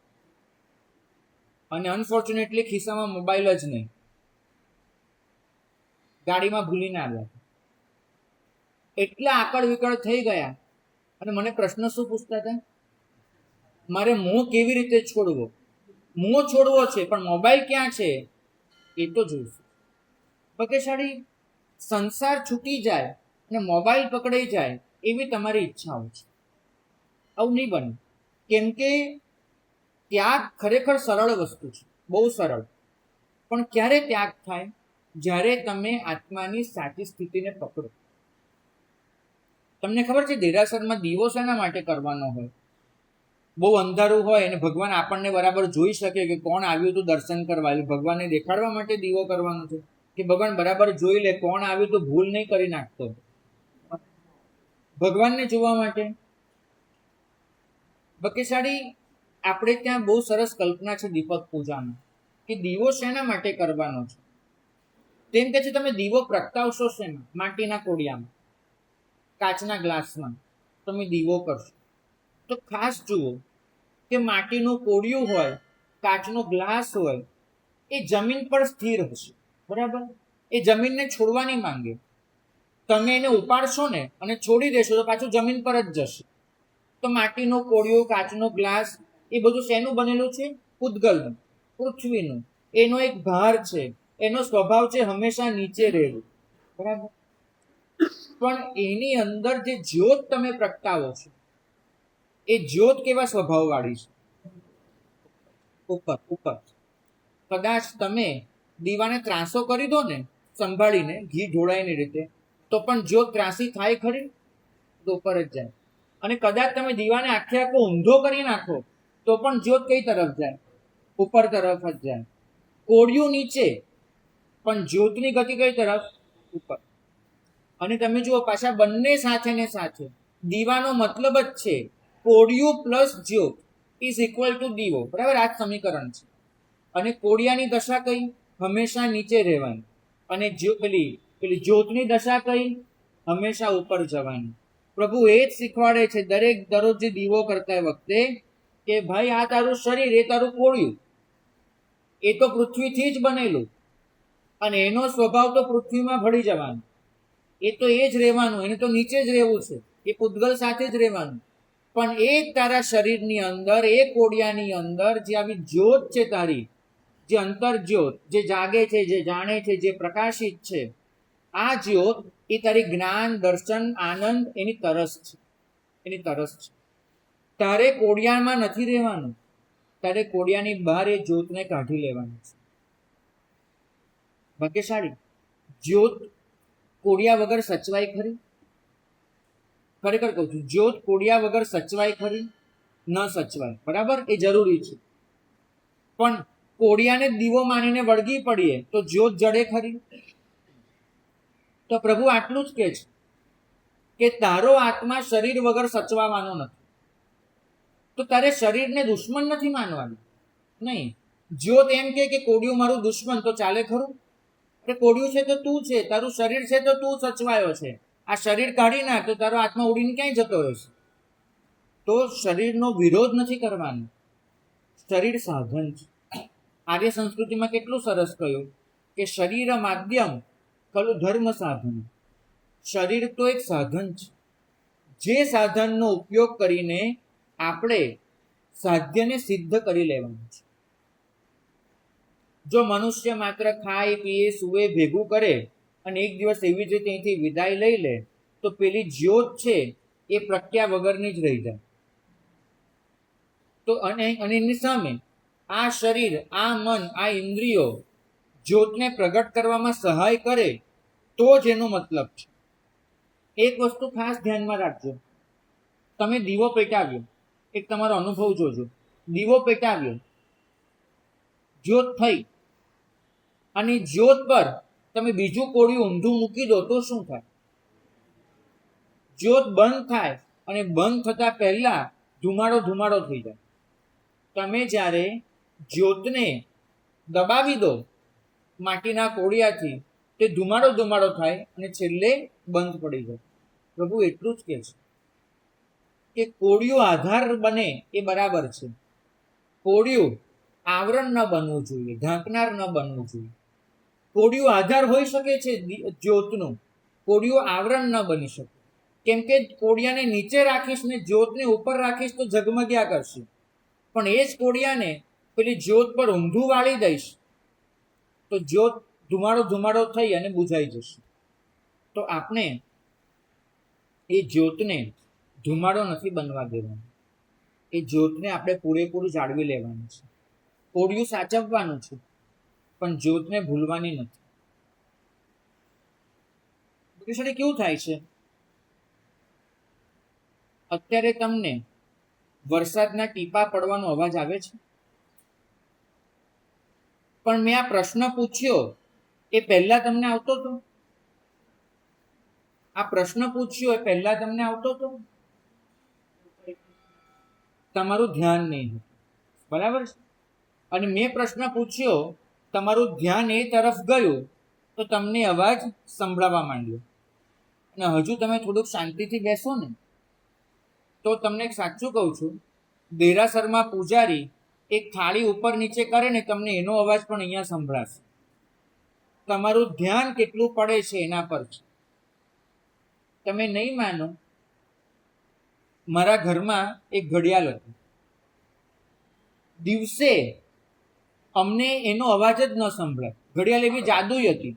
[SPEAKER 1] અને અનફોર્ચ્યુનેટલી ખિસ્સામાં મોબાઈલ જ નહીં, ગાડીમાં ભૂલીને આવ્યા. એટલા આકળ વિકળ થઈ ગયા, અને મને પ્રશ્ન શું પૂછતા હતા? મારે મોહ કેવી રીતે છોડવો? મોહ છોડવો છે, પણ મોબાઈલ ક્યાં છે એ તો જોઈશું. ભાગ્યશાળી સંસાર છૂટી જાય અને મોબાઈલ પકડાઈ જાય એવી તમારી ઈચ્છાઓ છે. આવું નહીં બને, કેમ કે ત્યાગ ખરેખર સરળ વસ્તુ છે, બહુ સરળ. પણ ક્યારે ત્યાગ થાય? જ્યારે તમે આત્માની સાચી સ્થિતિને પકડો. તમને ખબર છે દેરાસરમાં દીવો શેના માટે કરવાનો હોય? બહુ અંધારું હોય અને ભગવાન આપણને બરાબર જોઈ શકે કે કોણ આવ્યું હતું દર્શન કરવા, એટલે ભગવાનને દેખાડવા માટે દીવો કરવાનો છે કે ભગવાન બરાબર જોઈ લે કોણ આવ્યું તો ભૂલ નહીં કરી નાખતો, ભગવાનને જોવા માટે. ભાગ્યશાળી આપણે ત્યાં બહુ સરસ કલ્પના છે દીપક પૂજામાં, કે દીવો શેના માટે કરવાનો છે? તેમ કે છે તમે દીવો પ્રગટાવશો શેમાં? માટીના કોડિયામાં, કાચના ગ્લાસમાં તમે દીવો કરશો. તો ખાસ જુઓ કે માટીનું કોડિયું હોય, કાચનો ગ્લાસ હોય, એ જમીન પર સ્થિર હશે, બરાબર? એ જમીનને છોડવા નહીં માંગે. તમે એને ઉપાડશો ને અને છોડી દેશો તો પાછું જમીન પર જ જશે. તો માટીનો કોડિયો, કાચનો ગ્લાસ, એ બધું શેનું બનેલું છે? પૂતગલનું, પૃથ્વીનું. એનો એક ભાર છે, એનો સ્વભાવ છે હંમેશા નીચે રહેવું, બરાબર? પણ એની અંદર જે જ્યોત તમે પ્રગટાવો છો, એ જ્યોત કેવા સ્વભાવ વાળી છે? ઉપર. કદાચ તમે દીવાને ત્રાસો કરી દો ને સંભાળીને, ઘી ઢોળાયની રીતે, તો પણ જ્યોત ત્રાસી થાય ખરી? તો ઉપર જ જાય. અને કદાચ તમે દીવાને આખે આખો ઊંધો કરી નાખો તો પણ જ્યોત કઈ તરફ જાય? ઉપર તરફ જ જાય. કોડિયું નીચે, પણ જ્યોતની ગતિ કઈ તરફ? ઉપર. અને તમે જુઓ પાછા બંને સાથે ને સાથે દીવાનો મતલબ જ છે કોડિયું પ્લસ જ્યોત ઇઝ ઇક્વલ ટુ દીવો, બરાબર? આ જ સમીકરણ છે. અને કોડિયાની દશા કઈ? હંમેશા નીચે રહેવાની. અને પેલી જ્યોતની દશા કઈ? હંમેશા ઉપર જવાની. પ્રભુ એ જ શીખવાડે છે દરરોજ દીવો કરતા વખતે કે ભાઈ આ તારું શરીર, એ તારું કોડિયું, એ તો પૃથ્વીથી જ બનેલું, અને એનો સ્વભાવ તો પૃથ્વીમાં ભળી જવાનો, એ તો એ જ રહેવાનું, એને તો નીચે જ રહેવું છે, એ પૂતગલ સાથે જ રહેવાનું. પણ એ તારા શરીરની અંદર, એ કોડિયાની અંદર જે આવી જ્યોત છે તારી, જે અંતરજ્યોત, જે જાગે છે, જે જાણે છે, જે પ્રકાશિત છે, આ જ્યોત એ તારી જ્ઞાન, દર્શન, આનંદ, એની તરસ છે. તારે કોડિયામાં નથી રહેવાનું, તારે કોડિયાની બહાર એ જ્યોતને કાઢી લેવાની છે. ભાગ્યશાળી જ્યોત કોડિયા વગર સચવાય ખરી? ખરેખર કહું છું, જ્યોત કોડિયા વગર સચવાય ખરી? ન સચવાય, બરાબર? એ જરૂરી છે. પણ કોડિયાને દીવો માનીને વળગી પડીએ તો જ્યોત જડે ખરી? તો પ્રભુ આટલું જ કહે છે કે તારો આત્મા શરીર વગર સચવાવાનો નથી. તો તારે શરીરને દુશ્મન નથી માનવાનું. નહીં, જ્યોત એમ કે કોડિયું મારું દુશ્મન તો ચાલે ખરું? અરે કોડિયું છે તો તું છે, તારું શરીર છે તો તું સચવાયો છે. આ શરીર કાઢી નાખ તો તારો આત્મા ઉડીને ક્યાંય જતો રહેશે. તો શરીરનો વિરોધ નથી કરવાનો. શરીર સાધન છે. આર્ય સંસ્કૃતિમાં કેટલું સરસ કહ્યું કે શરીર માધ્યમ ખલું ધર્મ સાધન. શરીર તો એક સાધન છે, જે સાધનનો ઉપયોગ કરીને આપણે સાધ્યને સિદ્ધ કરી લેવાનું છે. જો મનુષ્ય માત્ર ખાય પીએ સુવે ભેગું કરે અને એક દિવસ એવી જ રીતે અહીંથી વિદાય લઈ લે તો પેલી જ્યોત છે એ પ્રજ્ઞા વગરની જ રહી જાય. તો અને એની સામે આ શરીર, આ મન, આ ઇન્દ્રિયો જ્યોતને પ્રગટ કરવામાં સહાય કરે તો જ એનો મતલબ છે. એક વસ્તુ ખાસ ધ્યાનમાં રાખજો. તમે દીવો પેટાવ્યો, એક તમારો અનુભવ જોજો. દીવો પેટાવ્યો, જ્યોત થઈ, અને જ્યોત પર તમે બીજું કોડિયું ઊંધું મૂકી દો તો શું થાય? જ્યોત બંધ થાય અને બંધ થતા પહેલા ધુમાડો થઈ જાય. તમે જ્યારે જ્યોતને દબાવી દો માટીના કોડિયાથી, તે ધુમાડો થાય અને છેલ્લે બંધ પડી જાય. પ્રભુ એટલું જ કહે છે કે કોડિયું આધાર બને એ બરાબર છે, કોડિયું આવરણ ન બનવું જોઈએ, ઢાંકનાર ન બનવું જોઈએ. કોડિયું આધાર હોઈ શકે છે જ્યોતનું, કોડિયું આવરણ ન બની શકે. કેમ કે કોડિયાને નીચે રાખીશ ને જ્યોતને ઉપર રાખીશ તો ઝગમગ્યા કરશે, પણ એ જ કોડિયાને પેલી જ્યોત પર ઊંધું વાળી દઈશ તો જ્યોત ધુમાડો થઈ અને બુઝાઈ જશે. તો આપણે એ જ્યોતને ધુમાડો નથી બનવા દેવાનો. એ જ્યોતને આપણે પૂરેપૂરું જાળવી લેવાનું છે. કોડિયું સાચવવાનું છે, પણ જ્યોતને ભૂલવાની નથી. કેવું થાય છે, અત્યારે તમને વરસાદના ટીપા પડવાનો અવાજ આવે છે, પણ મેં આ પ્રશ્ન પૂછ્યો એ પહેલા તમને આવતો હતો? આ પ્રશ્ન પૂછ્યો એ પહેલા તમને આવતો હતો? તમારું ધ્યાન નહીં, બરાબર છે? અને મેં પ્રશ્ન પૂછ્યો, તમારું ધ્યાન એ તરફ ગયું તો તમને અવાજ સંભળાવા માંડ્યો. અને હજુ તમે થોડુંક શાંતિથી બેસો ને તો તમને સાચું કહું છું, દેરાસરમાં પૂજારી એક થાળી ઉપર નીચે કરે ને તમને એનો અવાજ પણ અહીંયા સંભળાશે. તમારું ધ્યાન કેટલું પડે છે એના પર છે. તમે નહીં માનો, મારા ઘરમાં એક ઘડિયાળ હતું. દિવસે અમને એનો અવાજ જ ન સંભળાય. ઘડિયાળ એવી જાદુઈ હતી,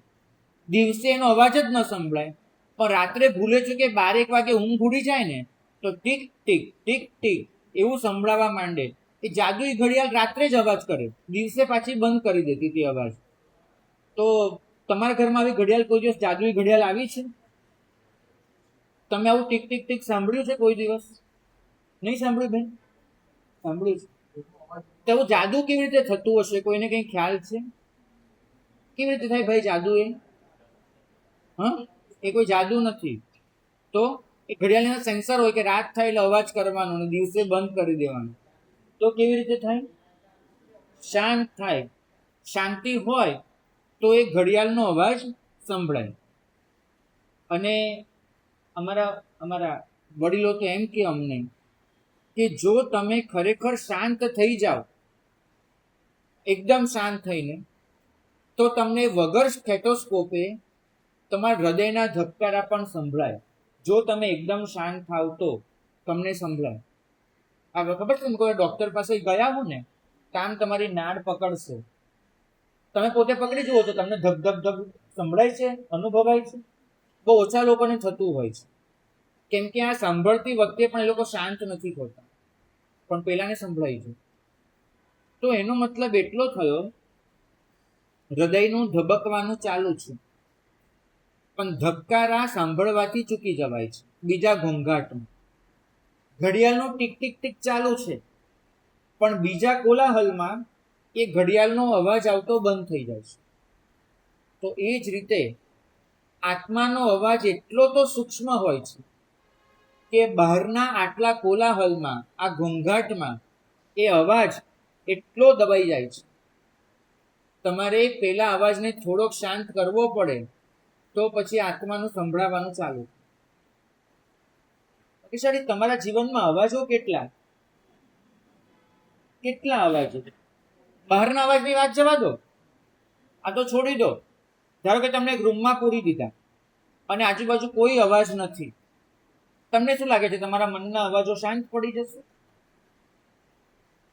[SPEAKER 1] દિવસે એનો અવાજ જ ન સંભળાય, પણ રાત્રે ભૂલે છે કે 12 વાગે ઊંઘ ઉડી જાય ને તો ટીક ટીક ટીક ટીક એવું સંભળાવા માંડે. એ જાદુઈ ઘડિયાળ રાત્રે જ અવાજ કરે, દિવસે પાછી બંધ કરી દેતી હતી અવાજ. તો તમારા ઘરમાં આવી ઘડિયાળ કોઈ દિવસ જાદુઈ ઘડિયાળ આવી છે? તમે આવું ટીક ટીક ટીક સાંભળ્યું છે કોઈ દિવસ? નહીં સાંભળ્યું બેન? સાંભળ્યું છે. તો જાદુ કેવી રીતે થતું હશે? કોઈને કઈ ખ્યાલ છે? કેવી રીતે થાય ભાઈ જાદુ? એ કોઈ જાદુ નથી. તો એ ઘડિયાળના સેન્સર હોય કે રાત થાય એટલે અવાજ કરવાનો અને દિવસે બંધ કરી દેવાનો. તો કેવી રીતે થાય? શાંત થાય. શાંતિ હોય તો એ ઘડિયાળનો અવાજ સંભળાય. અને અમારા વડીલો તો એમ કે અમને કે જો તમે ખરેખર શાંત થઈ જાઓ, એકદમ શાંત થઈને, તો તમને વગર સ્ટેથોસ્કોપે તમારા હૃદયના ધબકારા પણ સંભળાય. જો તમે એકદમ શાંત થાવ તો તમને સંભળાય. આ ખબર છે ને, કોઈ ડોક્ટર પાસે ગયા હો ને તો આમ તમારી નાડ પકડશે, તમે પોતે પકડી જુઓ તો તમને ધબ ધબ ધબ સંભળાય છે, અનુભવાય છે. બહુ ઓછા લોકોને થતું હોય છે, કેમ કે આ સાંભળતી વખતે પણ એ લોકો શાંત નથી થતા, પણ પેલાને સંભળાય છે. તો એનો મતલબ એટલો થયો, હૃદયનું ધબકવાનું ચાલુ છે, પણ ધબકારા સાંભળવાથી ચૂકી જવાય છે બીજા ઘોંઘાટમાં. ઘડિયાળનું ટીક ટીક ટીક ચાલુ છે, પણ બીજા કોલાહલમાં એ ઘડિયાળનો અવાજ આવતો બંધ થઈ જાય છે. તો એ જ રીતે આત્માનો અવાજ એટલો તો સૂક્ષ્મ હોય છે કે બહારના આટલા કોલાહલમાં, આ ઘોંઘાટમાં એ અવાજ એટલો દબાઈ જાય છે. તમારે પેલા અવાજને થોડોક શાંત કરવો પડે તો પછી આત્માનું સંભળાવવાનું ચાલુ. તમારા જીવનમાં અવાજો કેટલા અવાજો? બહારના અવાજની વાત જવા દો, આ તો છોડી દો. ધારો કે તમને એક રૂમમાં પૂરી દીધા અને આજુબાજુ કોઈ અવાજ નથી, તમને શું લાગે છે તમારા મનના અવાજો શાંત પડી જશે?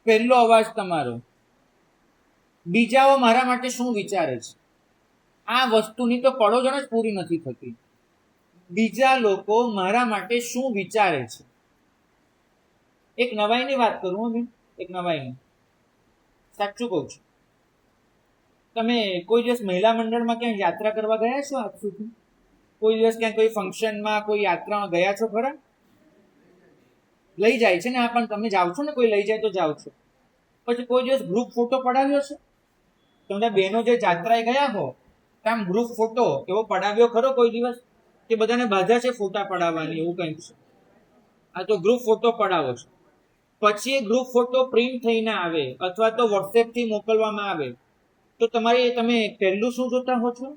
[SPEAKER 1] પહેલો અવાજ તમારો, બીજાઓ મારા માટે શું વિચારે છે? આ વસ્તુની તો પડોજણ જ પૂરી નથી થતી. બીજા લોકો મારા માટે શું વિચારે છે? એક નવાઈની વાત કરું બેન, એક નવાઈની, સાચું કહું છું. તમે કોઈ દિવસ મહિલા મંડળમાં ક્યાંય યાત્રા કરવા ગયા છો આજ સુધી? કોઈ દિવસ ક્યાંય કોઈ ફંક્શનમાં, કોઈ યાત્રામાં ગયા છો ખરા? લઈ જાય છે ને, આ પણ તમે જાઓ છો ને, કોઈ લઈ જાય તો જાઓ છો. પછી કોઈ દિવસ ગ્રુપ ફોટો પડાવ્યો છે? તમે બહેનો જે યાત્રાએ ગયા હો આમ ગ્રુપ ફોટો એવો પડાવ્યો ખરો કોઈ દિવસ? કે બધાને બાધા છે ફોટા પડાવવાની, એવું કંઈક છે? આ તો ગ્રુપ ફોટો પડાવો છો. પછી એ ગ્રુપ ફોટો પ્રિન્ટ થઈને આવે અથવા તો વોટ્સએપ થી મોકલવામાં આવે તો તમે પહેલું શું જોતા હો છો?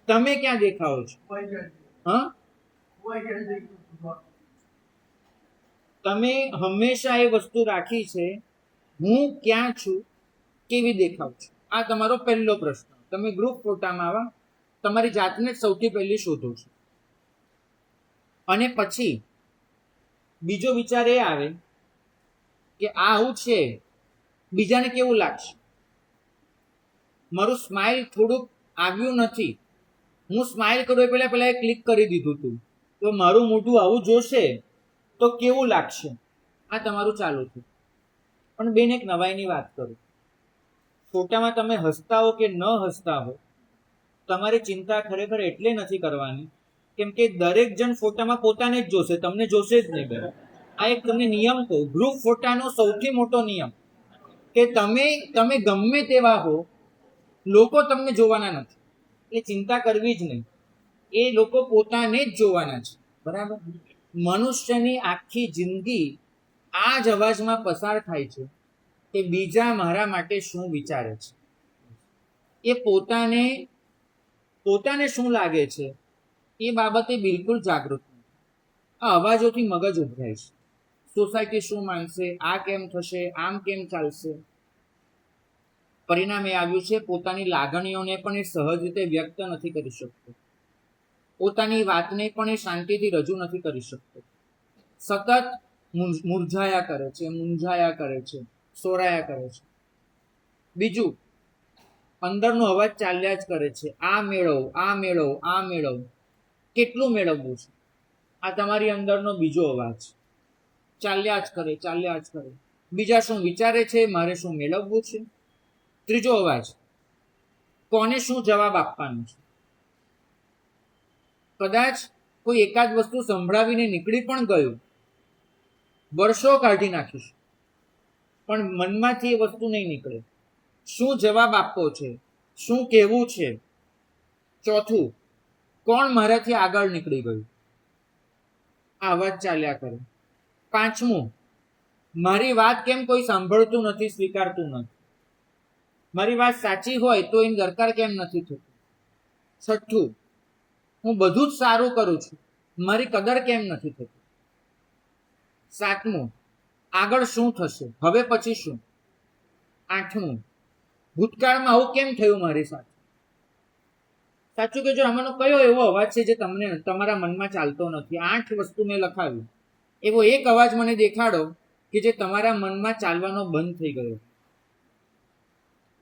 [SPEAKER 1] તમે ક્યાં દેખાઓ છો? હા, તમે હંમેશા એ વસ્તુ રાખી છે, હું ક્યાં છું, કેવી દેખાવ છું. આ તમારો પહેલો પ્રશ્ન. તમે ગ્રુપ ફોટામાં આવા તમારી જાતને સૌથી પહેલી શોધો છો. અને પછી બીજો વિચાર એ આવે કે આ હું છે, બીજાને કેવું લાગશે? મારું સ્માઇલ થોડુંક આવ્યું નથી, હું સ્માઇલ કરું એ પહેલા ક્લિક કરી દીધું હતું, તો મારું મોઢું આવું જોશે તો કેવું લાગશે? આ તમારું ચાલુ છે. પણ બેન એક નવાઈની વાત કરું, ફોટામાં તમે હસતા હો કે ન હસતા હો, તમારી ચિંતા ખરેખર એટલે નથી કરવાની કેમ કે દરેક જણ ફોટામાં પોતાને જ જોશે, તમને જોશે જ નહીં. બેન, આ એક તમને નિયમ કહું, ગ્રુપ ફોટાનો સૌથી મોટો નિયમ કે તમે ગમે તેવા હો, લોકો તમને જોવાના નથી, એ ચિંતા કરવી જ નહીં. એ લોકો પોતાને જ જોવાના છે. બરાબર? મનુષ્યની આખી જિંદગી આ જ અવાજમાં પસાર થાય છે કે બીજા મારા માટે શું વિચારે છે. એ પોતાને શું લાગે છે એ બાબતે બિલકુલ જાગૃત નથી. આ અવાજોથી મગજ ઉભરાય છે. સોસાયટી શું માનશે, આ કેમ થશે, આમ કેમ ચાલશે. પરિણામ એ આવ્યું છે પોતાની લાગણીઓને પણ એ સહજ રીતે વ્યક્ત નથી કરી શકતો, પોતાની વાતને પણ એ શાંતિથી રજૂ નથી કરી શકતો. સતત મૂંઝાયા કરે છે, સોરાયા કરે છે. બીજું, અંદરનો અવાજ ચાલ્યા જ કરે છે, આ મેળવ. કેટલું મેળવવું છે? આ તમારી અંદરનો બીજો અવાજ ચાલ્યા જ કરે. બીજા શું વિચારે છે, મારે શું મેળવવું છે? ત્રીજો અવાજ, કોને શું જવાબ આપવાનું છે? કદાચ કોઈ એકાદ વસ્તુ સંભળાવીને નીકળી પણ ગયું, વર્ષો કાઢી નાખીશું, પણ મનમાંથી એ વસ્તુ નહીં નીકળે. શું જવાબ આપવો છે, શું કહેવું છે? ચોથું, કોણ મારાથી આગળ નીકળી ગયું? આ અવાજ ચાલ્યા કરે. પાંચમું, મારી વાત કેમ કોઈ સાંભળતું નથી, સ્વીકારતું નથી? મારી વાત સાચી હોય તો એની દરકાર કેમ નથી થતું? છઠ્ઠું, હું બધું જ સારું કરું છું, મારી કદર કેમ નથી થતી? સાતમું, આગળ શું થશે, હવે પછી શું? આઠમું, ભૂતકાળમાં આવું કેમ થયું મારી સાથે? સાચું કે જો આમાંનો કયો એવો અવાજ છે જે તમને તમારા મનમાં ચાલતો નથી? 8 વસ્તુ મેં લખાવ્યું, એવો એક અવાજ મને દેખાડો કે જે તમારા મનમાં ચાલવાનો બંધ થઈ ગયો.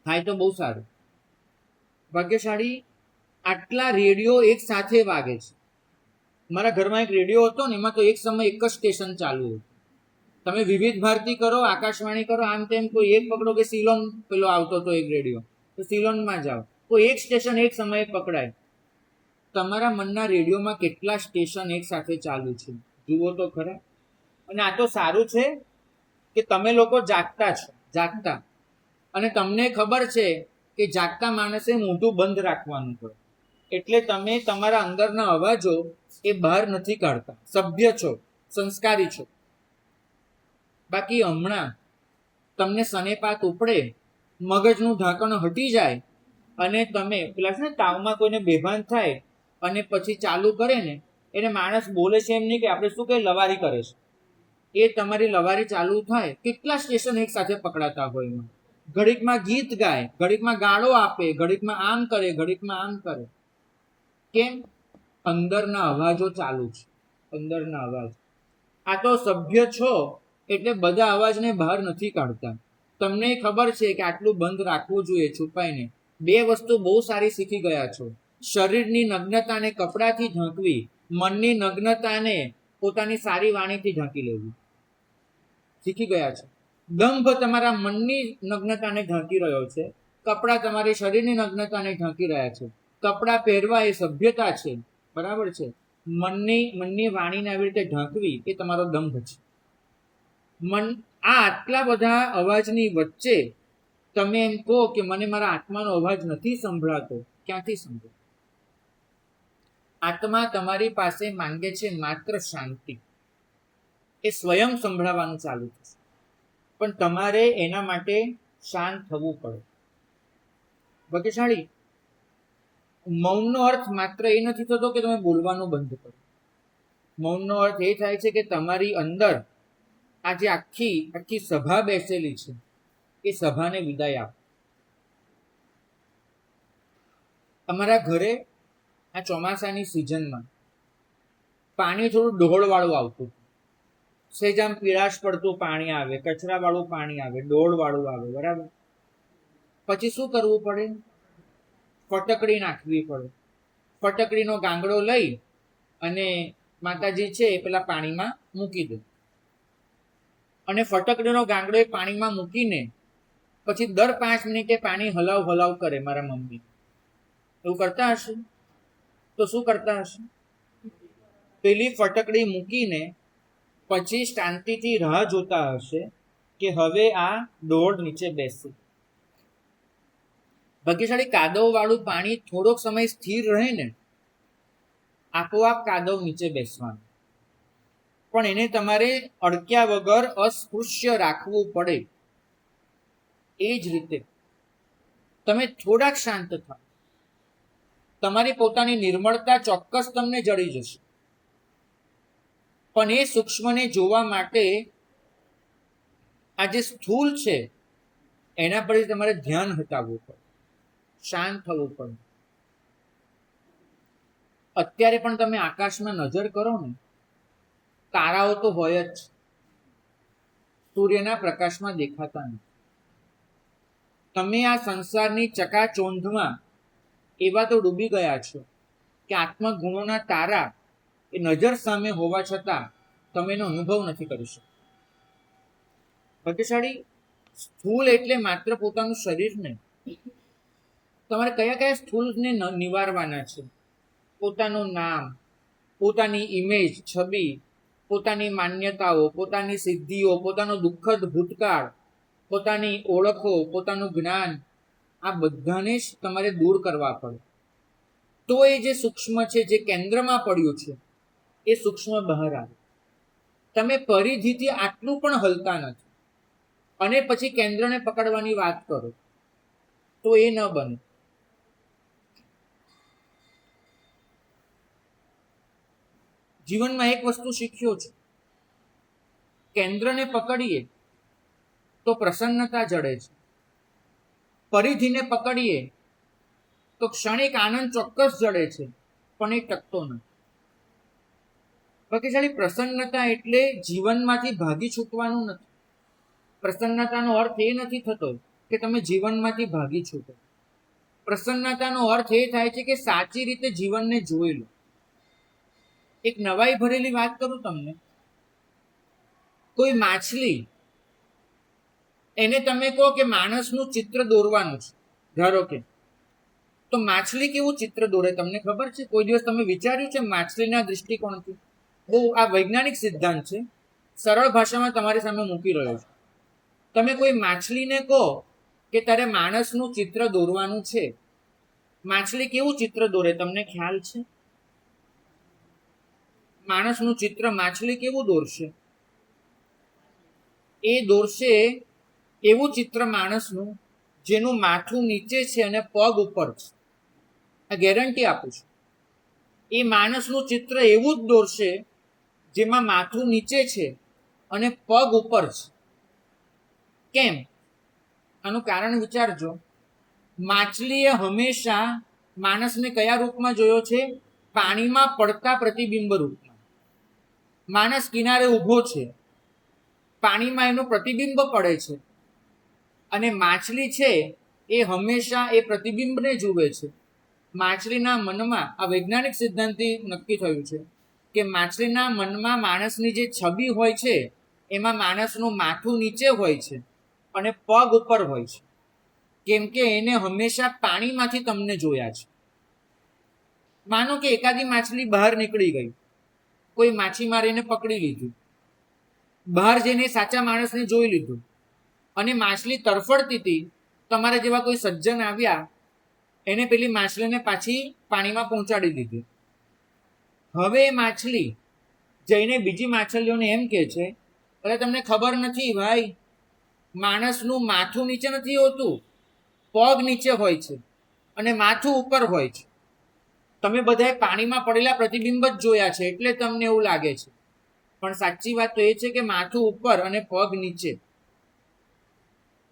[SPEAKER 1] થાય તો બહુ સારું. ભાગ્યશાળી આટલા રેડિયો એક સાથે વાગે છે. મારા ઘરમાં એક રેડિયો હતો ને, એમાં તો એક સમય એક જ સ્ટેશન ચાલુ હતું. તમે વિવિધ ભારતી કરો, આકાશવાણી કરો, આમ તેમ કોઈ એક પકડો કે સિલોન પેલો આવતો હતો એક રેડિયો, તો સિલોનમાં જાઓ, કોઈ એક સ્ટેશન એક સમયે પકડાય. તમારા મનના રેડિયોમાં કેટલા સ્ટેશન એક સાથે ચાલુ છે જુઓ તો ખરા. અને આ તો સારું છે કે તમે લોકો જાગતા છો, જાગતા, અને તમને ખબર છે કે જાગતા માણસે મોઢું બંધ રાખવાનું હોય, એટલે તમે તમારા અંદરના અવાજો એ બહાર નથી કાઢતા, સભ્ય છો, સંસ્કારી છો. બાકી હમણાં તમને સનેપાત ઉપડે, મગજનું ઢાંકણ હટી જાય અને તમે પેલા છે ને તાવમાં કોઈને બેભાન થાય અને પછી ચાલુ કરે ને, એને માણસ બોલે છે એમ નહીં કે આપણે શું કે લવારી કરે છે, એ તમારી લવારી ચાલુ થાય. કેટલા સ્ટેશન એક સાથે પકડાતા હોય એમાં, ઘડીકમાં ગીત ગાય, ઘડીકમાં ગાળો આપે, ઘડીકમાં આમ કરે, ઘડીકમાં આમ કરે. કેમ? અંદરના અવાજો ચાલુ છે, અંદરના અવાજ. આ તો સભ્ય છો એટલે બધા અવાજને બહાર નથી કાઢતા. તમને ખબર છે કે આટલું બંધ રાખવું જોઈએ છુપાઈને. બે વસ્તુ બહુ સારી શીખી ગયા છો: શરીરની નગ્નતાને કપડાથી ઢાંકવી, મનની નગ્નતાને પોતાની સારી વાણીથી ઢાંકી લેવી. શીખી ગયા છે. દંભ તમારા મનની નગ્નતાને ઢાંકી રહ્યો છે, કપડા તમારી શરીરની નગ્નતાને ઢાંકી રહ્યા છે. કપડા પહેરવા એ સભ્યતા છે, બરાબર છે. મનની વાણીને આવી રીતે ઢાંકવી એ તમારો દંભ છે. આ આટલા બધા અવાજની વચ્ચે તમે એમ કહો કે મને મારા આત્માનો અવાજ નથી સંભળાતો. ક્યાંથી સંભળાય? આત્મા તમારી પાસે માંગે છે માત્ર શાંતિ. એ સ્વયં સંભળાવવાનું ચાલુ થશે, પણ તમારે એના માટે શાંત થવું પડે. ભાગ્યશાળી, મૌનનો અર્થ માત્ર એ નથી થતો કે તમે બોલવાનું બંધ કરો. મૌનનો અર્થ એ થાય છે કે તમારી અંદર આ જે આખી સભા બેસેલી છે એ સભાને વિદાય આપો. અમારા ઘરે આ ચોમાસાની સિઝનમાં પાણી થોડું ડોળવાળું આવતું, સેજ આમ પીળાશ પડતું પાણી આવે, કચરાવાળું પાણી આવે, ડોળવાળું આવે, બરાબર. પછી શું કરવું પડે? ફટકડી નાખવી પડે. ફટકડીનો ગાંગડો લઈ અને માતાજી છે એ પેલા પાણીમાં મૂકી દે, અને ફટકડીનો ગાંગડો એ પાણીમાં મૂકીને પછી દર 5 મિનિટે પાણી હલાવ કરે. મારા મમ્મી એવું કરતા હશે તો શું કરતા હશે? પેલી ફટકડી મૂકીને પછી શાંતિથી રાહ જોતા હશે કે હવે આ ડોળ નીચે બેસશે. ભાગ્યશાળી, કાદવ વાળું પાણી થોડોક સમય સ્થિર રહે ને, આપોઆપ કાદવ નીચે બેસવાનું, પણ એને તમારે અડક્યા વગર અસ્પૃશ્ય રાખવું પડે. એ જ રીતે તમે થોડાક શાંત થાઓ, તમારી પોતાની નિર્મળતા ચોક્કસ તમને જડી જશે. પણ એ સૂક્ષ્મને જોવા માટે આ જે સ્થૂળ છે એના પર તમારે ધ્યાન હટાવવું પડે, શાંત થવું પડે. અત્યારે પણ તમે આકાશમાં નજર કરો ને, તારાઓ તો હોય જ, સૂર્યના પ્રકાશમાં દેખાતા નથી. તમે આ સંસારની ચકાચોંધમાં એવા તો ડૂબી ગયા છો કે આત્મગુણોના તારા એ નજર સામે હોવા છતાં તમે એનો અનુભવ નથી કરી શકતા. ભાગ્યશાળી, સ્થૂળ એટલે માત્ર પોતાનું શરીર નહીં. તમારે કયા કયા સ્થૂળને નિવારવાના છે? પોતાનું નામ, પોતાની ઇમેજ, છબી, પોતાની માન્યતાઓ, પોતાની સિદ્ધિઓ, પોતાનો દુઃખદ ભૂતકાળ, પોતાની ઓળખો, પોતાનું જ્ઞાન, આ બધાને જ તમારે દૂર કરવા પડે. તો એ જે સૂક્ષ્મ છે, જે કેન્દ્રમાં પડ્યું છે, એ સૂક્ષ્મ બહાર આવે. તમે પરિધિથી આટલું પણ હલતા નથી અને પછી કેન્દ્રને પકડવાની વાત કરો તો એ ન બને. જીવનમાં એક વસ્તુ શીખ્યો છે, કેન્દ્રને પકડીએ તો પ્રસન્નતા જડે છે, પરિધિને પકડીએ તો ક્ષણિક આનંદ ચોક્કસ જડે છે, પણ એ ટકતો નથી. ભાગ્યશાળી, પ્રસન્નતા એટલે જીવનમાંથી ભાગી છૂટવાનું નથી. પ્રસન્નતાનો અર્થ એ નથી થતો કે તમે જીવનમાંથી ભાગી છૂટો. પ્રસન્નતાનો અર્થ એ થાય છે કે સાચી રીતે જીવનને જોઈ લો. એક નવાઈ ભરેલી વાત કરું તમને. કોઈ માછલી, એને તમે કહો કે માણસનું ચિત્ર દોરવાનું છે, ધારો કે, તો માછલી કેવું ચિત્ર દોરે તમને ખબર છે? કોઈ દિવસ તમે વિચાર્યું છે માછલીના દૃષ્ટિકોણથી? બહુ આ વૈજ્ઞાનિક સિદ્ધાંત છે, સરળ ભાષામાં તમારી સામે મૂકી રહ્યો છું. તમે કોઈ માછલીને કહો કે તારે માણસનું ચિત્ર દોરવાનું છે, માછલી કેવું ચિત્ર દોરે તમને ખ્યાલ છે? માણસનું ચિત્ર માછલી કેવું દોરશે? એ દોરશે એવું ચિત્ર માણસનું જેનું માથું નીચે છે અને પગ ઉપર છે. આ ગેરંટી આપું છું. એ માણસનું ચિત્ર એવું જ દોરશે જેમાં માથું નીચે છે અને પગ ઉપર છે. કેમ? આનું કારણ વિચારજો. માછલીએ હંમેશા માણસને કયા રૂપમાં જોયો છે? પાણીમાં પડતા પ્રતિબિંબ રૂપમાં. માણસ કિનારે ઊભો છે, પાણીમાં એનું પ્રતિબિંબ પડે છે, અને માછલી છે એ હંમેશા એ પ્રતિબિંબને જુએ છે. માછલીના મનમાં આ વૈજ્ઞાનિક સિદ્ધાંતથી નક્કી થયું છે કે માછલીના મનમાં માણસની જે છબી હોય છે એમાં માણસનું માથું નીચે હોય છે અને પગ ઉપર હોય છે, કેમ કે એને હંમેશા પાણીમાંથી તમને જોયા છે. માનો કે એકાદી માછલી બહાર નીકળી ગઈ, કોઈ માછીમારીને પકડી લીધું, બહાર જઈને સાચા માણસને જોઈ લીધું, અને માછલી તરફડતી હતી. તમારા જેવા કોઈ સજ્જન આવ્યા, એને પેલી માછલીને પાછી પાણીમાં પહોંચાડી દીધી. હવે એ માછલી જઈને બીજી માછલીઓને એમ કહે છે, અરે તમને ખબર નથી ભાઈ, માણસનું માથું નીચે નથી હોતું, પગ નીચે હોય છે અને માથું ઉપર હોય છે. તમે બધાએ પાણીમાં પડેલા પ્રતિબિંબ જ જોયા છે એટલે તમને એવું લાગે છે, પણ સાચી વાત તો એ છે કે માથું ઉપર અને પગ નીચે.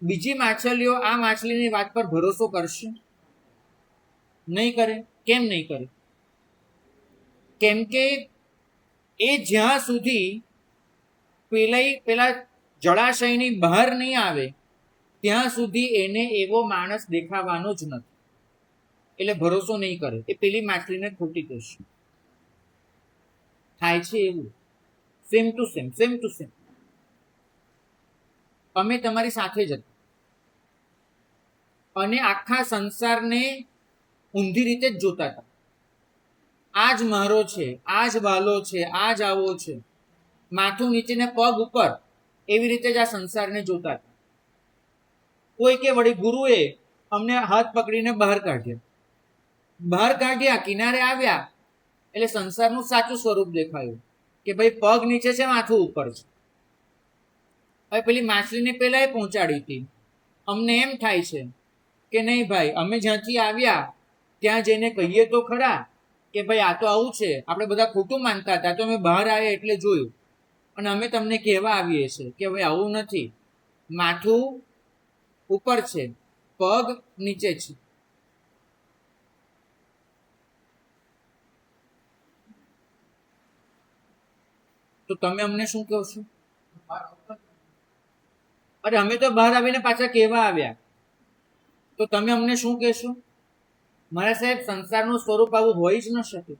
[SPEAKER 1] બીજી માછલીઓ આ માછલીની વાત પર ભરોસો કરશે? નહીં કરે. કેમ નહીં કરે? કેમ કે એ જ્યાં સુધી પેલા જળાશયની બહાર નહીં આવે ત્યાં સુધી એને એવો માણસ દેખાવાનો જ નથી, એટલે ભરોસો નહીં કરે. એ પેલી માછલીને ખોટી કહેશે. થાય છે એવું. Same to same. અમે તમારી સાથે જ હતા અને આખા સંસારને ઊંધી રીતે જ જોતા હતા. આ જ મારો છે, આ જ વાલો છે, આ જ આવો છે, માથું નીચે ને પગ ઉપર, એવી રીતે જ આ સંસારને જોતા હતા. કોઈ કે વળી ગુરુએ અમને હાથ પકડીને બહાર કાઢ્યા, કિનારે આવ્યા એટલે સંસારનું સાચું સ્વરૂપ દેખાયું કે ભાઈ પગ નીચે છે, માથું ઉપર છે. હવે પેલી માછલીને પેલા પહોંચાડી હતી. અમને એમ થાય છે કે નહીં ભાઈ, અમે જ્યાંથી આવ્યા ત્યાં જઈને કહીએ તો ખરા કે ભાઈ આ તો આવું છે. આપણે બધા ખોટું માનતા હતા, તો અમે બહાર આવ્યા એટલે જોયું, અને અમે તમને કહેવા આવીએ છીએ કે ભાઈ આવું નથી, માથું ઉપર છે, પગ નીચે છે. તો તમે અમને શું કહો છો? અરે અમે તો બહાર આવીને પાછા કહેવા આવ્યા, તો તમે અમને શું કહેશો? મારા સાહેબ, સંસારનું સ્વરૂપ આવું હોઈ જ ન શકે,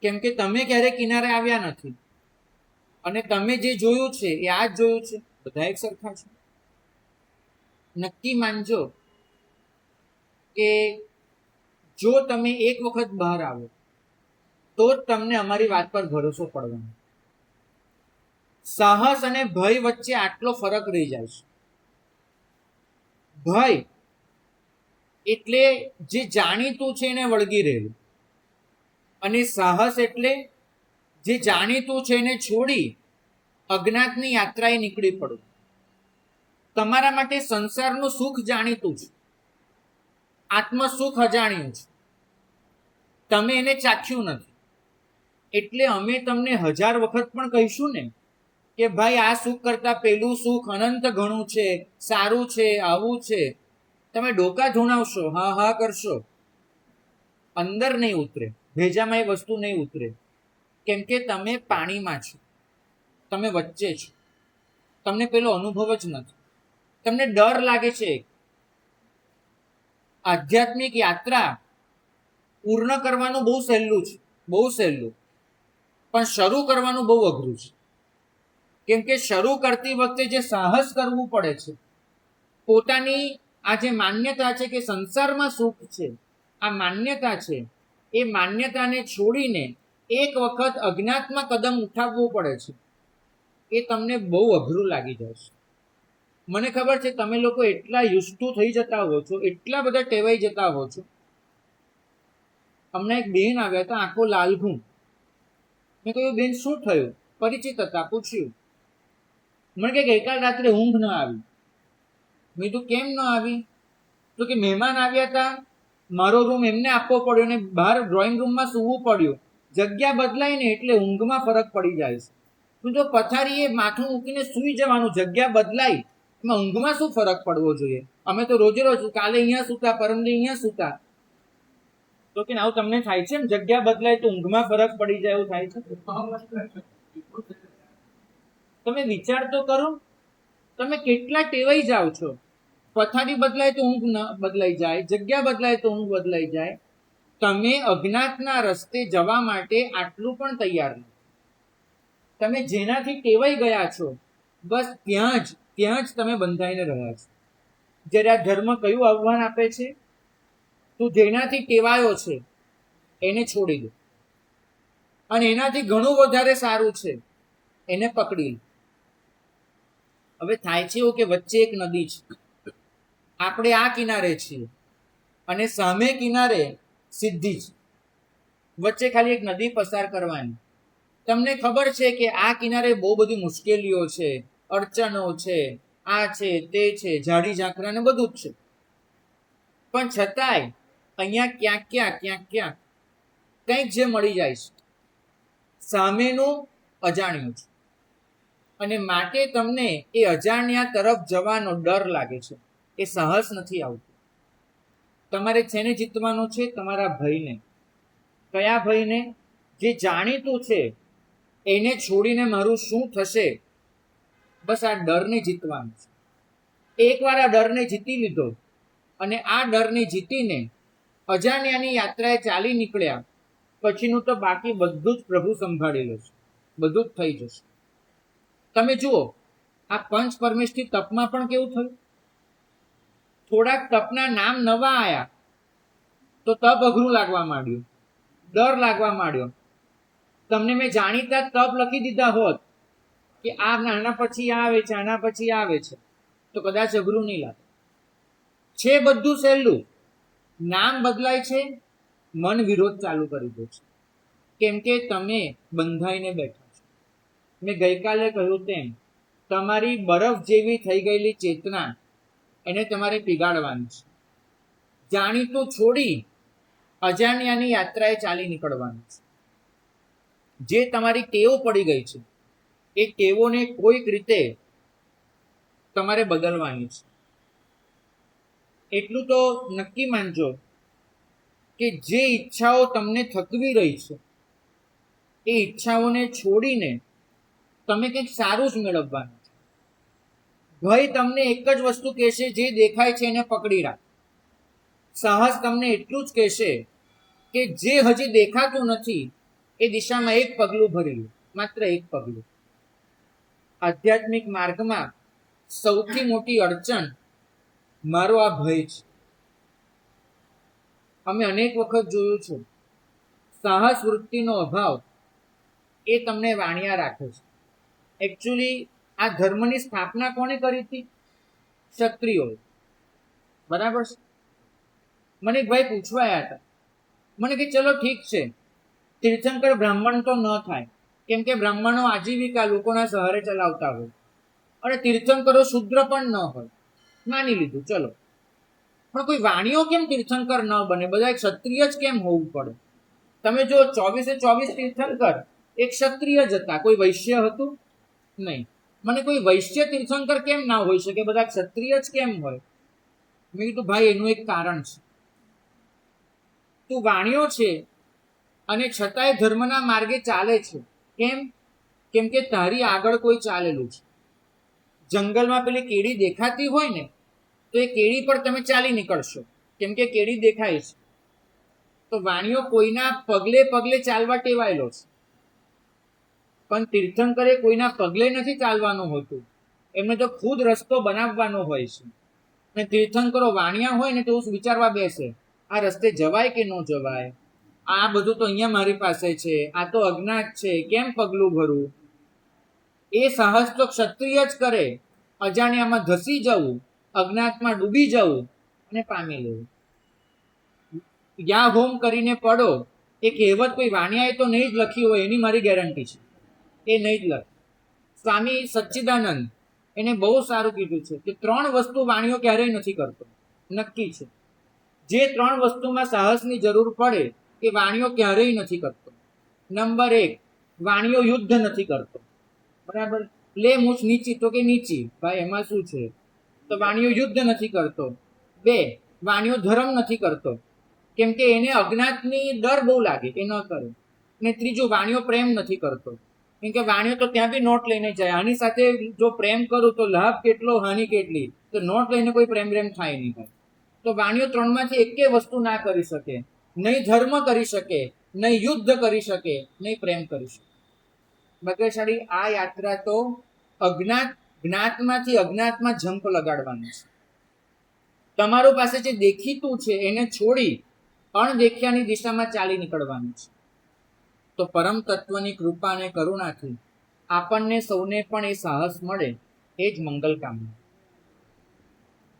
[SPEAKER 1] કેમ કે તમે ક્યારે કિનારે આવ્યા નથી અને તમે જે જોયું છે એ આ જ જોયું છે. બધા એક સરખા છે. નક્કી માનજો કે જો તમે એક વખત બહાર આવો તો જ તમને અમારી વાત પર ભરોસો પડવાનો. સાહસ અને ભય વચ્ચે આટલો ફરક રહી જાય છે. ભય એટલે જે જાણીતું છે એને વળગી રહેલું, અને સાહસ એટલે જે જાણીતું છે એને છોડી અજ્ઞાતની યાત્રાએ નીકળી પડવું. તમારા માટે સંસારનું સુખ જાણીતું છે, આત્મ સુખ અજાણ્યું છે. તમે એને ચાખ્યું નથી, એટલે અમે તમને 1000 વખત પણ કહીશું ને કે ભાઈ આ સુખ કરતા પેલું સુખ અનંત ઘણું છે, સારું છે, આવું છે. તમે ડોકા ધૂણાવશો, હા હા કરશો, અંદર નહીં ઉતરે, ભેજામાં એ વસ્તુ નહીં ઉતરે, કેમ કે તમે પાણીમાં છો, તમે વચ્ચે છો, તમને પેલો અનુભવ જ નથી. તમને ડર લાગે છે. આધ્યાત્મિક યાત્રા પૂર્ણ કરવાનું બહુ સહેલું, પણ શરૂ કરવાનું બહુ અઘરું છે. કેમ કે શરૂ કરતી વખતે જે સાહસ કરવું પડે છે, પોતાની આ જે માન્યતા છે કે સંસારમાં સુખ છે, આ માન્યતા છે, એ માન્યતાને છોડીને એક વખત અજ્ઞાતમાં કદમ ઉઠાવવું પડે છે. એ તમને બહુ અઘરું લાગી જશે. મને ખબર છે તમે લોકો એટલા યુસ્ટુ થઈ જતા હો છો, એટલા બધા ટેવાઈ જતા હો છો. હમણાં એક બેન આવ્યા હતા, આંખો લાલઘું. મેં કહ્યું બેન શું થયું? પરિચિત હતા, પૂછ્યું. મને કે ગઈકાલ રાત્રે ઊંઘ ન આવી. મેં તો કેમ ન આવી? તો કે મહેમાન આવ્યા હતા, મારો રૂમ એમને આપવો પડ્યો અને બહાર ડ્રોઈંગ રૂમમાં સૂવું પડ્યું. જગ્યા બદલાય ને એટલે ઊંઘમાં ફરક પડી જાય છે. તું જો પથારીએ માથું મૂકીને સૂઈ જવાનું, જગ્યા બદલાય એમાં ઊંઘમાં શું ફરક પડવો જોઈએ? અમે તો રોજે રોજ કાલે અહીંયા સૂતા, પરમદે અહીંયા સૂતા. તો કે આવું તમને થાય છે? એમ જગ્યા બદલાય તો ઊંઘમાં ફરક પડી જાય એવું થાય છે? તમે વિચાર તો કરો, તમે કેટલા ટેવાઈ જાઓ છો. પથારી બદલાય તો ઊંઘ ન બદલાઈ જાય, જગ્યા બદલાય તો ઊંઘ બદલાઈ જાય. તમે અજ્ઞાતના રસ્તે જવા માટે આટલું પણ તૈયાર નથી. તમે જેનાથી ટેવાઈ ગયા છો બસ ત્યાં જ તમે બંધાઈને રહ્યા છો. જ્યારે આ ધર્મ કયું આહ્વાન આપે છે? તું જેનાથી ટેવાયો છે એને છોડી દે, અને એનાથી ઘણું વધારે સારું છે એને પકડી લે. હવે થાય છે એવું કે વચ્ચે એક નદી છે, આપણે આ કિનારે છીએ અને સામે કિનારે સીધી છે, વચ્ચે ખાલી એક નદી પસાર કરવાની. તમને ખબર છે કે આ કિનારે બહુ બધી મુશ્કેલીઓ છે, અડચણો છે, આ છે તે છે, ઝાડી ઝાંખરા ને બધું જ છે. પણ છતાંય અહીંયા ક્યાંક કંઈક જે મળી જાય છે, સામેનું અજાણ્યું છે, અને માટે તમને એ અજાણ્યા તરફ જવાનો ડર લાગે છે, એ સાહસ નથી આવતું. તમારે છેને જીતવાનું છે? તમારા ભયને. કયા ભયને? જે જાણીતું છે એને છોડીને મારું શું થશે, બસ આ ડરને જીતવાનું છે. એકવાર આ ડરને જીતી લીધો અને આ ડરને જીતીને અજાણ્યાની યાત્રાએ ચાલી નીકળ્યા પછીનું તો બાકી બધું જ પ્રભુ સંભાળી લેશે, બધું જ થઈ જશે. તમે જુઓ, આ પંચ પરમેષ્ઠી તપમાં પણ કેવું થયું? થોડાક તપના નામ નવા આયા તો તપ અઘરું લાગવા માંડ્યું, ડર લાગવા માંડ્યો. તમને મેં જાણીતા તપ લખી દીધા હોત કે આ આના પછી આવે છે, આના પછી આવે છે, તો કદાચ અઘરું નહીં લાગે. છે બધું સહેલું, નામ બદલાય છે, મન વિરોધ ચાલુ કરી દે છે, કેમ કે તમે બંધાઈને બેઠા છો. મેં ગઈકાલે કહ્યું તેમ તમારી બરફ જેવી થઈ ગયેલી ચેતના એને તમારે પીગાડવાની છે. જાણીતું છોડી અજાણ્યાની યાત્રાએ ચાલી નીકળવાનું છે. જે તમારી ટેવ પડી ગઈ છે એ ટેવોને કોઈક રીતે તમારે બદલવાની છે. એટલું તો નક્કી માનજો કે જે ઈચ્છાઓ તમને થકવી રહી છે એ ઈચ્છાઓને છોડીને તમે કંઈક સારું જ મેળવવાનું છે. ભય તમને એક જ વસ્તુ કહેશે, જે દેખાય છે એને પકડી રાખ. સાહસ તમને એટલું જ કહેશે કે જે હજી દેખાતું નથી એ દિશામાં એક પગલું ભરી લો, માત્ર એક પગલું. આધ્યાત્મિક માર્ગમાં સૌથી મોટી અડચણ મારો આ ભય છે. અમે અનેક વખત જોયું છે, સાહસ વૃત્તિનો અભાવ એ તમને વાણિયા રાખે છે. એકચ્યુઅલી આ ધર્મની સ્થાપના કોણે કરી હતી? ક્ષત્રિયોએ, બરાબર છે? મને એક ભાઈ પૂછવાયા હતા, મને કે ચલો ઠીક છે, તીર્થંકર બ્રાહ્મણ તો ન થાય, કેમ કે બ્રાહ્મણો આજીવિકા લોકોના સહારે ચલાવતા હોય, અને તીર્થંકરો શુદ્ર પણ ન હોય. માની લીધું, ચલો. પણ કોઈ વાણીઓ કેમ તીર્થંકર ન બને? બધા ક્ષત્રિય જ કેમ હોવું પડે? તમે જો 24 તીર્થંકર એક ક્ષત્રિય જ હતા, કોઈ વૈશ્ય હતું નહીં. મને કોઈ વૈશ્ય તીર્થંકર કેમ ના હોઈ શકે, બધા ક્ષત્રિય જ કેમ હોય? મેં કીધું ભાઈ એનું એક કારણ છે. તું વાણિયો છે અને છતાંય ધર્મના માર્ગે ચાલે છે. કેમ કે તારી આગળ કોઈ ચાલેલું છે. જંગલમાં પેલી કેડી દેખાતી હોય ને તો એ કેડી પર તમે ચાલી નીકળશો, કેમ કે કેડી દેખાય છે. તો વાણિયો કોઈના પગલે પગલે ચાલવા ટેવાયેલો છે. પણ તીર્થંકરે કોઈના પગલે નથી ચાલવાનું હોતું, એમને તો ખુદ રસ્તો બનાવવાનો હોય છે. અને તીર્થંકરો વાણિયા હોય ને તો વિચારવા બેસે, આ રસ્તે જવાય કે ન જવાય, આ બધું તો અહીંયા મારી પાસે છે, આ તો અજ્ઞાત છે, કેમ પગલું ભરવું? એ સાહસ તો ક્ષત્રિય જ કરે, અજાણ્યામાં ધસી જવું, અજ્ઞાતમાં ડૂબી જવું અને પામી લેવું. યા હોમ કરીને પડો એ કહેવત કોઈ વાણિયાએ તો નહીં જ લખી હોય, એની મારી ગેરંટી છે, એ નહીં જ લખે. સ્વામી સચ્ચિદાનંદ એને બહુ સારું કીધું છે કે 3 વસ્તુ વાણિયો ક્યારેય નથી કરતો, નક્કી છે. જે 3 વસ્તુમાં સાહસની જરૂર પડે એ વાણિયો ક્યારેય નથી કરતો. નંબર 1, વાણિયો યુદ્ધ નથી કરતો. બરાબર, લે મૂછ નીચી તો કે નીચી, ભાઈ એમાં શું છે? તો વાણિયો યુદ્ધ નથી કરતો. 2, વાણિયો ધર્મ નથી કરતો, કેમ કે એને અજ્ઞાતની ડર બહુ લાગે, એ ન કરે. અને 3, વાણિયો પ્રેમ નથી કરતો, કેમ કે વાણિયો તો ત્યાં બી નોટ લઈને જાય. આની સાથે જો પ્રેમ કરું તો લાભ કેટલો, હાનિ કેટલી, તો નોટ લઈને કોઈ પ્રેમ થાય નહીં. તો વાણિયો 3માંથી એકે વસ્તુ ના કરી શકે. નહીં ધર્મ કરી શકે, નહીં યુદ્ધ કરી શકે, નહીં પ્રેમ કરી શકે. ભાગ્યશાળી આ યાત્રા તો જ્ઞાતમાંથી અજ્ઞાતમાં જંપ લગાડવાની છે. તમારું પાસે જે દેખીતું છે એને છોડી અણદેખ્યાની દિશામાં ચાલી નીકળવાનું છે. તો પરમ તત્વની કૃપા અને કરુણાથી આપણને સૌને પણ એ સાહસ મળે, એ જ મંગલ કામના.